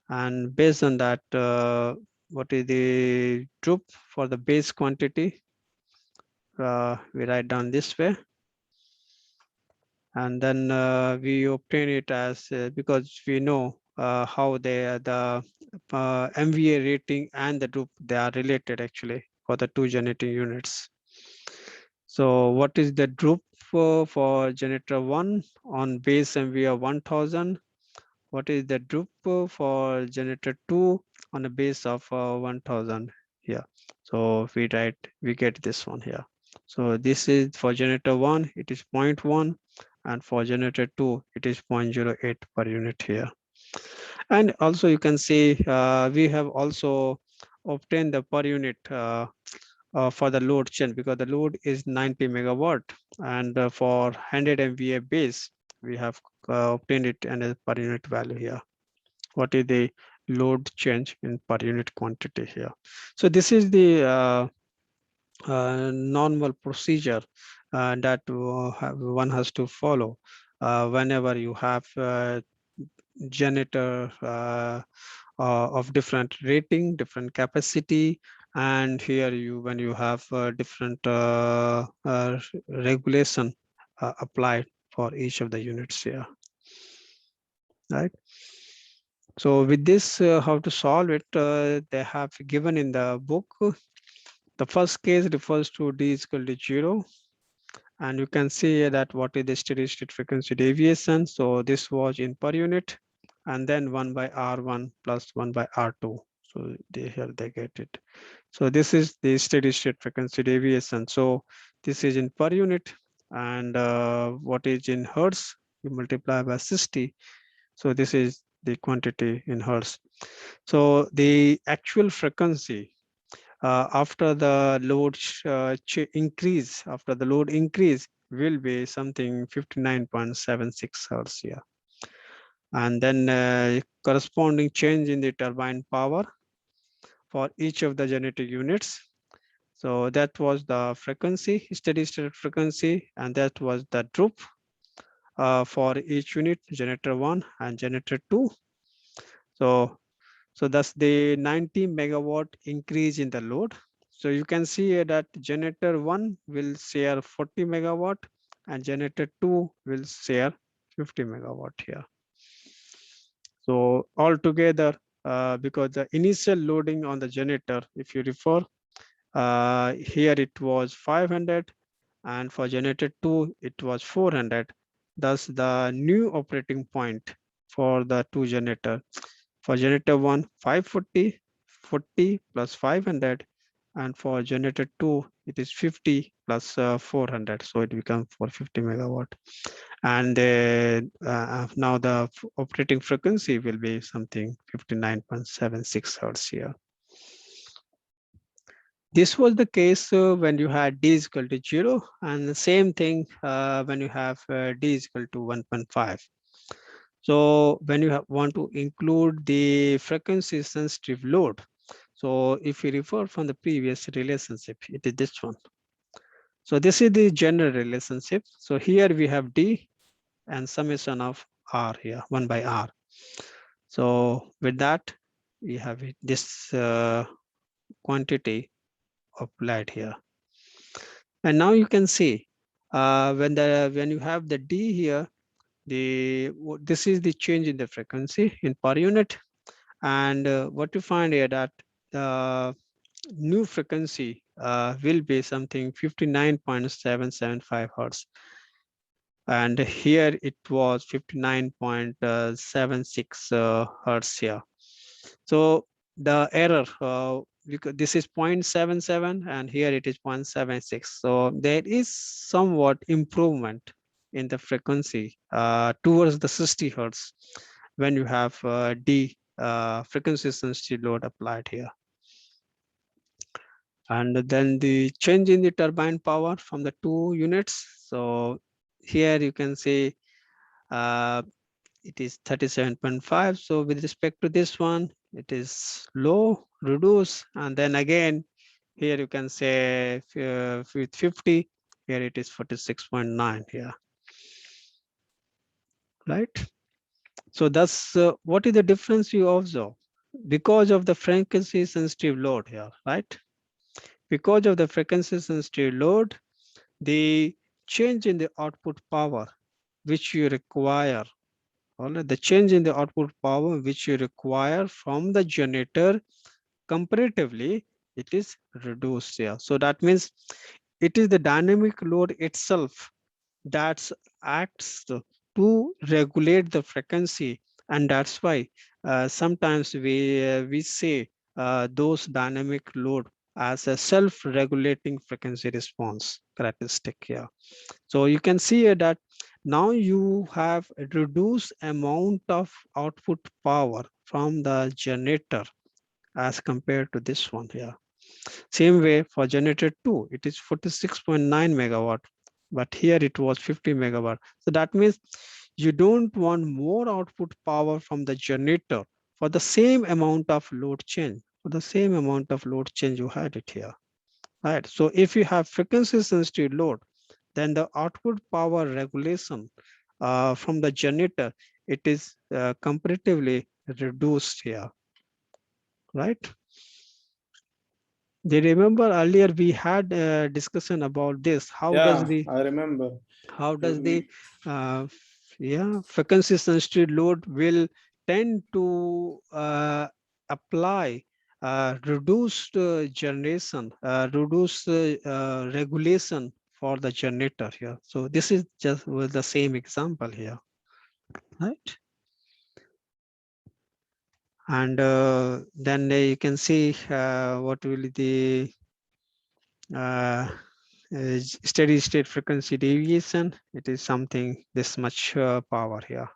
and based on that, what is the droop for the base quantity, we write down this way, and then we obtain it as because we know how the MVA rating and the droop, they are related actually for the two generating units. So what is the droop for generator 1 on base MVA 1000? What is the droop for generator 2 on a base of 1000 here? So we get this one here. So this is for generator 1, it is 0.1, and for generator 2, it is 0.08 per unit here. And also you can see we have also obtained the per unit for the load change, because the load is 90 megawatt, and for 100 MVA base, we have obtained it and a per unit value here. What is the load change in per unit quantity here? So this is the normal procedure that one has to follow whenever you have generator of different rating, different capacity, and here when you have different regulation applied for each of the units here, right? So with this, how to solve it, they have given in the book. The first case refers to D is equal to 0. And you can see that what is the steady state frequency deviation. So this was in per unit, and then 1 by R1 plus 1 by R2. So here they get it. So this is the steady state frequency deviation. So this is in per unit, and what is in hertz, you multiply by 60. So this is the quantity in hertz. So the actual frequency after the load increase will be something 59.76 hertz here. And then corresponding change in the turbine power for each of the generating units. So that was the frequency, steady state frequency, and that was the droop for each unit, generator 1 and generator 2. So that's the 90 megawatt increase in the load. So you can see here that generator 1 will share 40 megawatt and generator 2 will share 50 megawatt here. So altogether, because the initial loading on the generator, if you refer, here it was 500, and for generator 2, it was 400. Thus the new operating point for the two generator. For generator 1, 540, 40 plus 500, and for generator 2, it is 50 plus 400. So it becomes 450 megawatt. And now the operating frequency will be something 59.76 hertz here. This was the case when you had D is equal to 0, and the same thing when you have D is equal to 1.5. So when you want to include the frequency sensitive load, so if you refer from the previous relationship, it is this one. So this is the general relationship. So here we have D and summation of R here, 1 by R. So with that, we have this quantity applied here. And now you can see when you have the D here, this is the change in the frequency in per unit. And what you find here that the new frequency will be something 59.775 hertz. And here it was 59.76 hertz here. So the error, because this is 0.77 and here it is 0.76. So there is somewhat improvement in the frequency towards the 60 hertz when you have D frequency sensitive load applied here. And then the change in the turbine power from the two units. So here you can see it is 37.5. So with respect to this one, it is low, reduce, and then again, here you can say with 50, here it is 46.9 here, right? So that's what is the difference you observe? Because of the frequency sensitive load here, right? Because of the frequency sensitive load, the change in the output power which you require, or the change in the output power which you require from the generator comparatively it is reduced here. So that means it is the dynamic load itself that acts to regulate the frequency, and that's why sometimes we say those dynamic load as a self-regulating frequency response characteristic here. So you can see here that now you have a reduced amount of output power from the generator as compared to this one here. Same way for generator 2, it is 46.9 megawatt, but here it was 50 megawatt. So that means you don't want more output power from the generator for the same amount of load change. For the same amount of load change, you had it here, right? So if you have frequency sensitive load, then the output power regulation from the generator, it is comparatively reduced here, right? Do you remember earlier we had a discussion about this? Yeah, I remember. How does the We, uh, yeah, frequency sensitive load will tend to apply reduced generation, reduced regulation for the generator here. So this is just with the same example here, right? And then you can see what will the steady state frequency deviation. It is something this much power here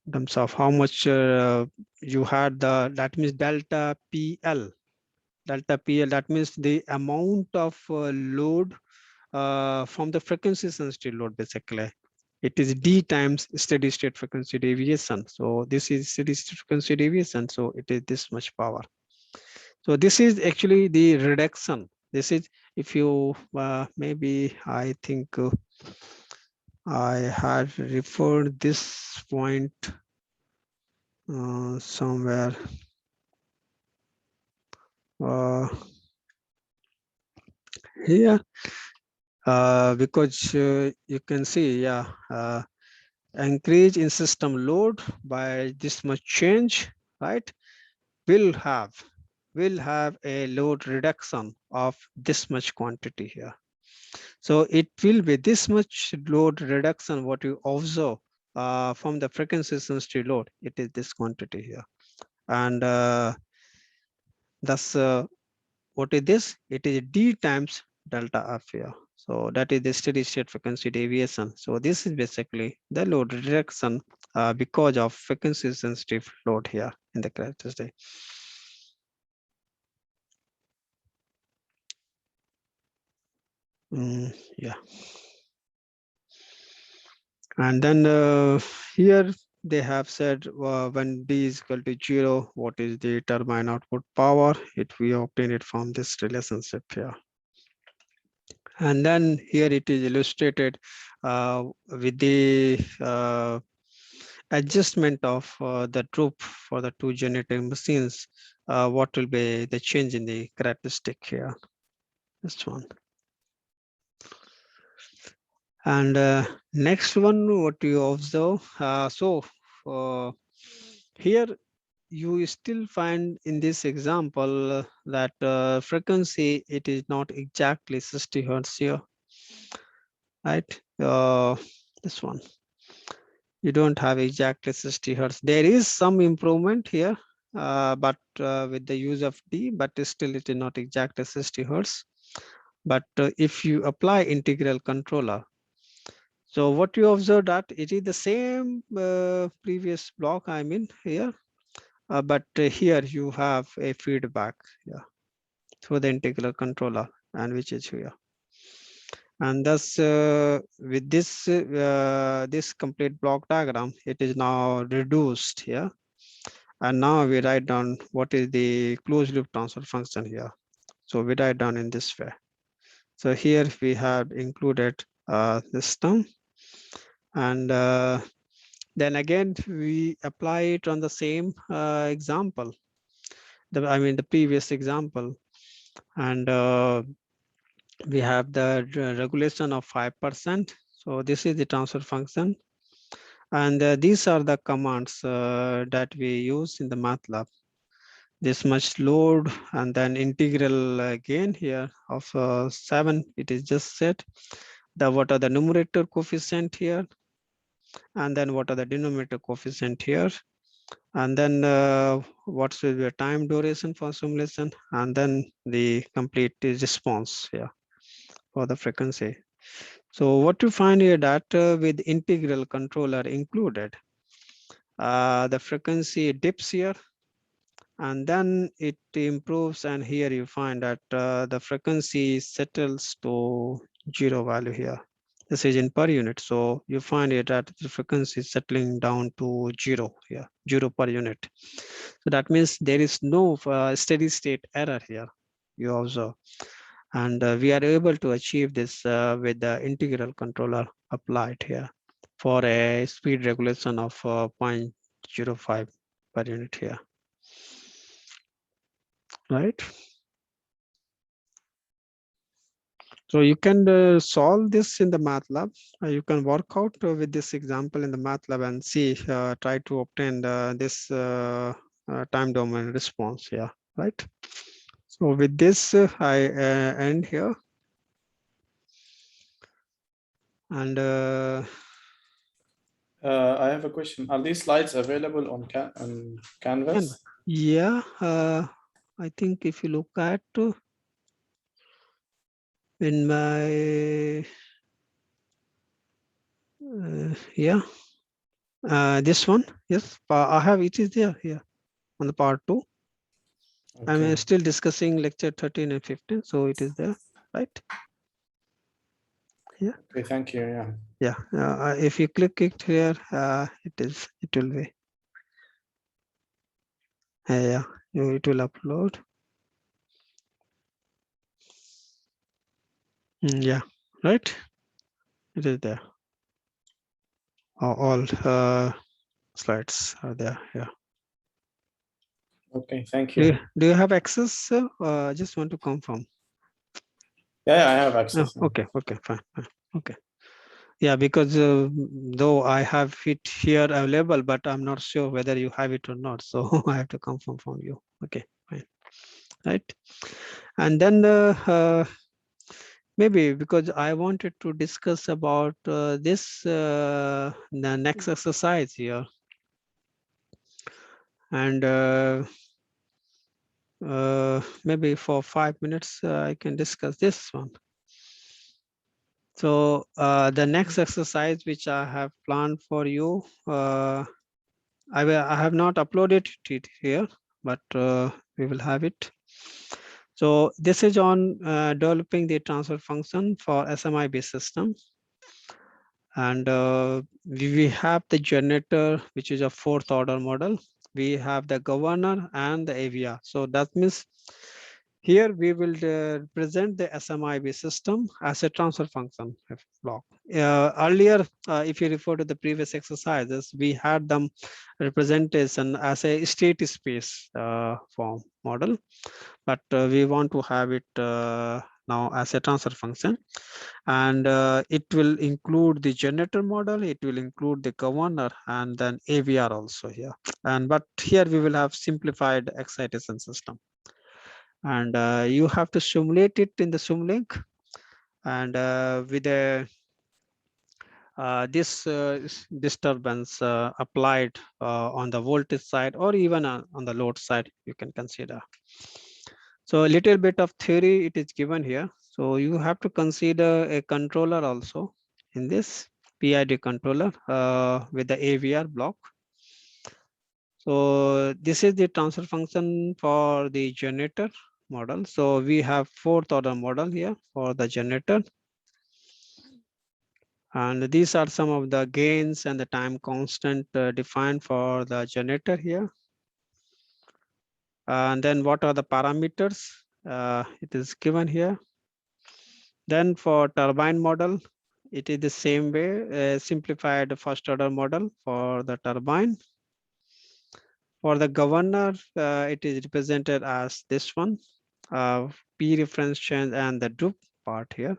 in terms of how much you had that means delta PL. Delta PL, that means the amount of load from the frequency sensitive load basically. It is D times steady state frequency deviation. So this is steady state frequency deviation. So it is this much power. So this is actually the reduction. This is, if you maybe I think I had referred this point somewhere. Here because you can see, yeah, increase in system load by this much change, right, will have a load reduction of this much quantity here. So it will be this much load reduction what you observe from the frequency sensitive load. It is this quantity here, and thus what is this? It is D times delta F here. So that is the steady state frequency deviation. So this is basically the load reduction because of frequency sensitive load here in the characteristic. Yeah. And then here they have said when D is equal to 0, what is the turbine output power? We obtain it from this relationship here. And then here it is illustrated with the adjustment of the troop for the two generating machines. What will be the change in the characteristic here? This one. And next one, what you observe. Here you still find in this example that frequency, it is not exactly 60 hertz here, right? This one, you don't have exactly 60 hertz. There is some improvement here, but with the use of D, but still it is not exactly 60 hertz. But if you apply integral controller, so what you observe that it is the same previous block, I mean here, but here you have a feedback, yeah, through the integral controller, and which is here. And thus with this complete block diagram, it is now reduced here. And now we write down what is the closed loop transfer function here. So we write down in this way. So here we have included this term, and then again we apply it on the same example, the previous example, and we have the regulation of 5%. So this is the transfer function, and these are the commands that we use in the MATLAB. this much load, and then integral gain here of 7, it is just set. What are the numerator coefficient here, and then what are the denominator coefficient here, and then what's the time duration for simulation, and then the complete response here for the frequency. So what you find here that with integral controller included, the frequency dips here, and then it improves, and here you find that the frequency settles to 0 value here. This is in per unit, so you find it that the frequency is settling down to 0 here, 0 per unit. So that means there is no steady state error here, you observe. And we are able to achieve this with the integral controller applied here for a speed regulation of 0.05 per unit here. Right. So you can solve this in the MATLAB. You can work out with this example in the MATLAB and see, try to obtain this time domain response here, right? So with this, I end here. And I have a question. Are these slides available on Canvas? Yeah, I think if you look at in my yeah, this one, yes, I have, it is there here on the part 2. Okay. I'm still discussing lecture 13 and 15, so it is there, right? Yeah. Okay, thank you. Yeah. Yeah. If you click it here, it will be. Yeah, it will upload. Yeah, right. It is there. All slides are there. Yeah. Okay, thank you. Do you have access? I just want to confirm. Yeah, I have access. Oh, okay, fine. Okay. Yeah, because though I have it here available, but I'm not sure whether you have it or not. So I have to confirm from you. Okay, fine. Right. And then maybe because I wanted to discuss about this, the next exercise here. And maybe for 5 minutes, I can discuss this one. So the next exercise which I have planned for you, I have not uploaded it here, but we will have it. So this is on developing the transfer function for SMI-based system. And we have the generator, which is a 4th order model. We have the governor and the AVR. So that means here we will present the SMIB system as a transfer function block. Earlier, if you refer to the previous exercises, we had them representation as a state space form model, but we want to have it now as a transfer function. And it will include the generator model, it will include the governor, and then AVR also here. And but here we will have simplified excitation system. And you have to simulate it in the Simulink, and with a this disturbance applied on the voltage side, or even on the load side, you can consider. So a little bit of theory it is given here. So you have to consider a controller also in this PID controller with the AVR block. So this is the transfer function for the generator model. So we have 4th order model here for the generator. And these are some of the gains and the time constant defined for the generator here. And then what are the parameters? It is given here. Then for turbine model, it is the same way, simplified 1st order model for the turbine. For the governor, it is represented as this one, P reference change and the droop part here.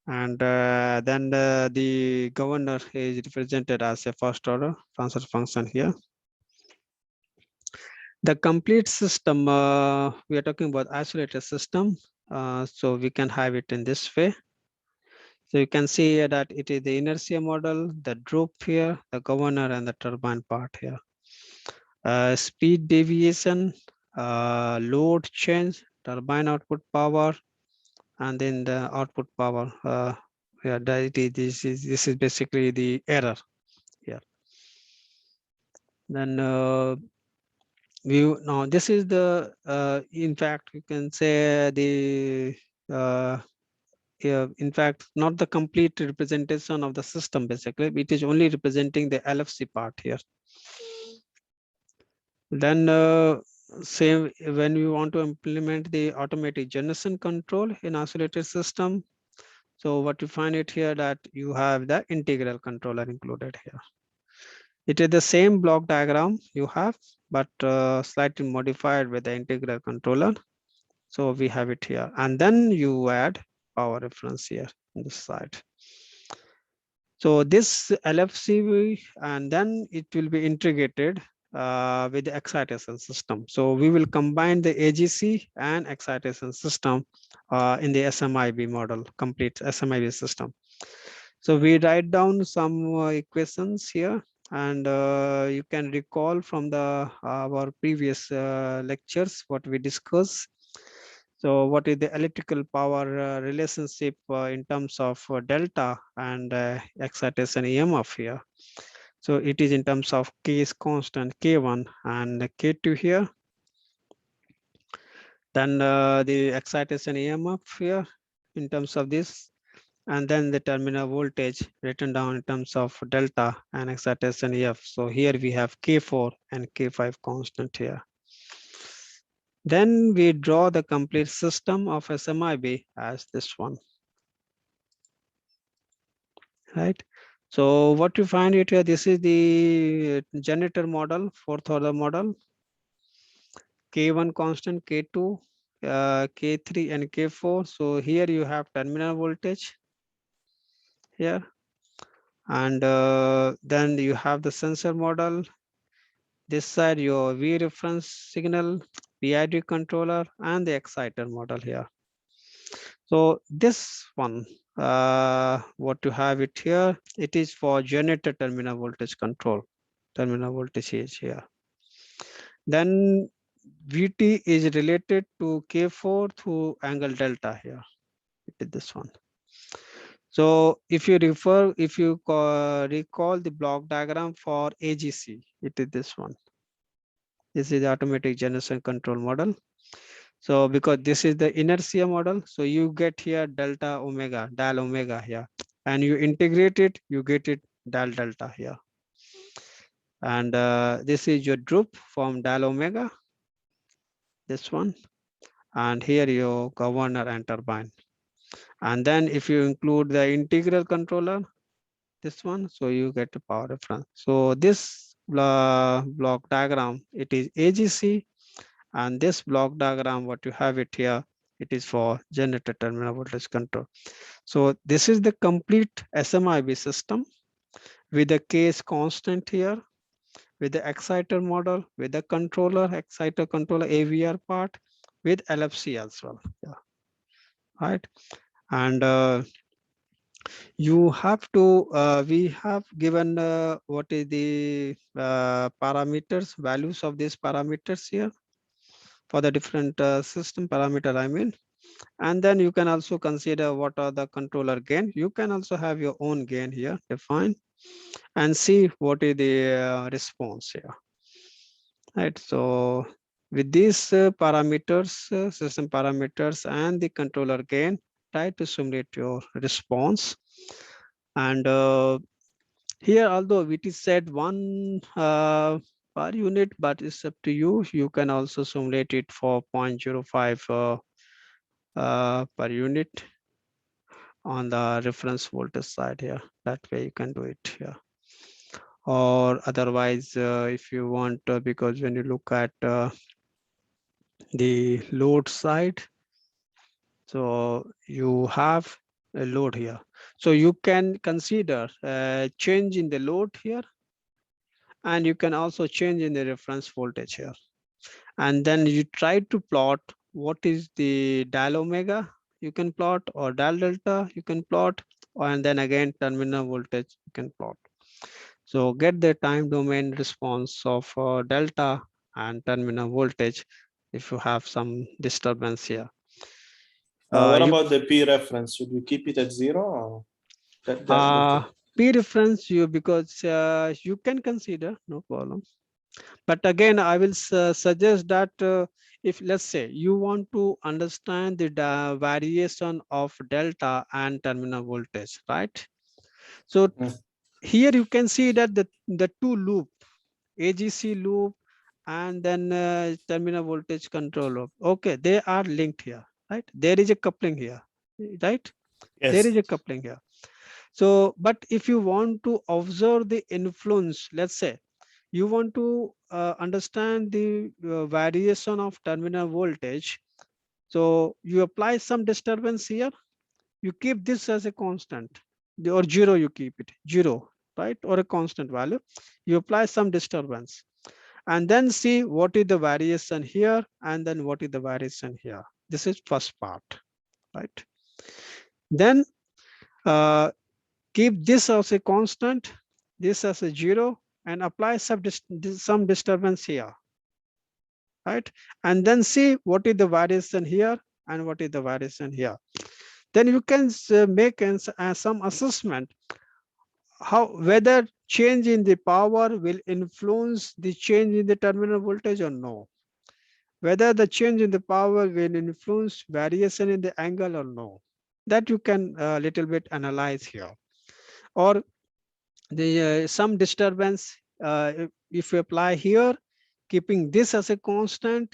And then the governor is represented as a 1st order transfer function here. The complete system, we are talking about isolated system. So we can have it in this way. So you can see here that it is the inertia model, the droop here, the governor, and the turbine part here. Speed deviation, load change, turbine output power, and then the output power. Yeah, this is basically the error here. Then now this is the in fact you can say the yeah, in fact not the complete representation of the system. Basically it is only representing the LFC part here. Then same when we want to implement the automatic generation control in isolated system. So what you find it here that you have the integral controller included here. It is the same block diagram you have, but slightly modified with the integral controller. So we have it here, and then you add power reference here on this side. So this LFC, and then it will be integrated with the excitation system. So we will combine the AGC and excitation system in the SMIB model, complete SMIB system. So we write down some equations here, and you can recall from the our previous lectures what we discussed. So what is the electrical power relationship in terms of delta and excitation EMF here? So it is in terms of K is constant K1 and K2 here. Then the excitation EMF here in terms of this, and then the terminal voltage written down in terms of delta and excitation EF. So here we have K4 and K5 constant here. Then we draw the complete system of SMIB as this one, right? So what you find it here, this is the generator model, fourth order model, K1 constant, K2, K3 and K4. So here you have terminal voltage here, and then you have the sensor model. This side your V reference signal, PID controller, and the exciter model here. So this one, what you have it here, it is for generator terminal voltage control. Terminal voltage is here. Then VT is related to K4 through angle delta here. It is this one. So if you recall the block diagram for AGC, it is this one. This is the automatic generation control model. So because this is the inertia model, so you get here delta omega, dial omega here, and you integrate it, you get it dial delta here. And this is your droop from dial omega, this one, and here your governor and turbine. And then if you include the integral controller, this one, so you get the power reference. So this block diagram, it is AGC, and this block diagram, what you have it here, it is for generator terminal voltage control. So this is the complete SMIB system with the case constant here, with the exciter model, with the controller, exciter controller AVR part, with LFC as well. Yeah, right. And you have to, we have given what is the parameters, values of these parameters here for the different system parameter, I mean. And then you can also consider what are the controller gain. You can also have your own gain here defined and see what is the response here. Right. So with these parameters, system parameters and the controller gain, try to simulate your response. And here, although it is said 1 per unit, but it's up to you. You can also simulate it for 0.05 per unit on the reference voltage side here. That way you can do it here. Or otherwise, if you want, because when you look at the load side, so you have a load here. So you can consider change in the load here, and you can also change in the reference voltage here. and then you try to plot what is the dial omega you can plot, or dial delta you can plot, and then again terminal voltage you can plot. So get the time domain response of delta and terminal voltage if you have some disturbance here. What You about the P reference? Should we keep it at 0 or that P reference you, because you can consider, no problem. But again, I will suggest that if, let's say, you want to understand the variation of delta and terminal voltage, right? So here you can see that the two loop, AGC loop and then terminal voltage control loop, okay, they are linked here, right? There is a coupling here, right? Yes. There is a coupling here. So, but if you want to observe the influence, let's say, you want to understand the variation of terminal voltage. So you apply some disturbance here, you keep this as a constant, or zero, you keep it zero, right? Or a constant value. You apply some disturbance and then see what is the variation here and then what is the variation here. This is first part, right? Then keep this as a constant, this as a zero, and apply some disturbance here, right? And then see what is the variation here and what is the variation here. Then you can make some assessment how whether change in the power will influence the change in the terminal voltage or no. Whether the change in the power will influence variation in the angle or no. That you can a little bit analyze here. Or the some disturbance, if you apply here, keeping this as a constant,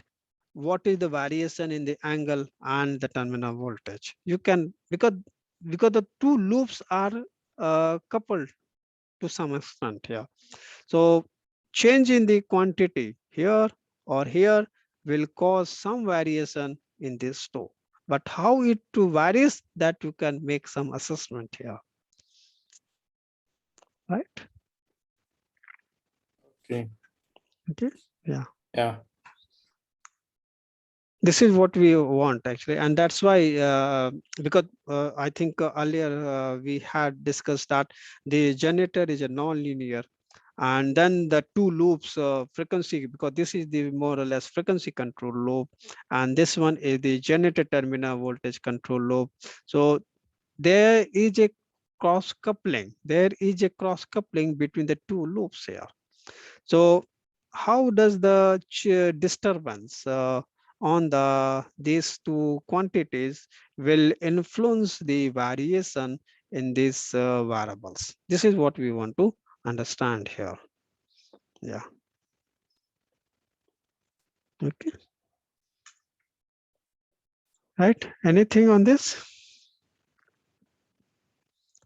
what is the variation in the angle and the terminal voltage. You can, because the two loops are coupled to some extent here. So change in the quantity here or here will cause some variation in this two, but how it to varies, that you can make some assessment here, right? Okay. Okay, yeah. Yeah. This is what we want actually, and that's why because I think earlier we had discussed that the generator is a non-linear, and then the two loops frequency, because this is the more or less frequency control loop, and this one is the generator terminal voltage control loop. So there is a cross coupling, between the two loops here. So how does the disturbance on these two quantities will influence the variation in these variables? This is what we want to understand here. Yeah. Okay. Right. Anything on this?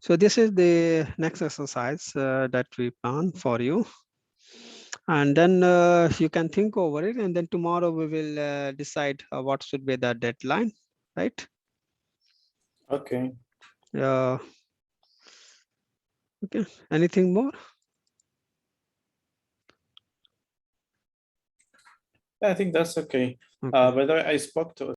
So this is the next exercise that we plan for you. And then you can think over it, and then tomorrow we will decide what should be the deadline, right? Okay. Okay. Anything more? I think that's okay. Okay. By the way, I spoke to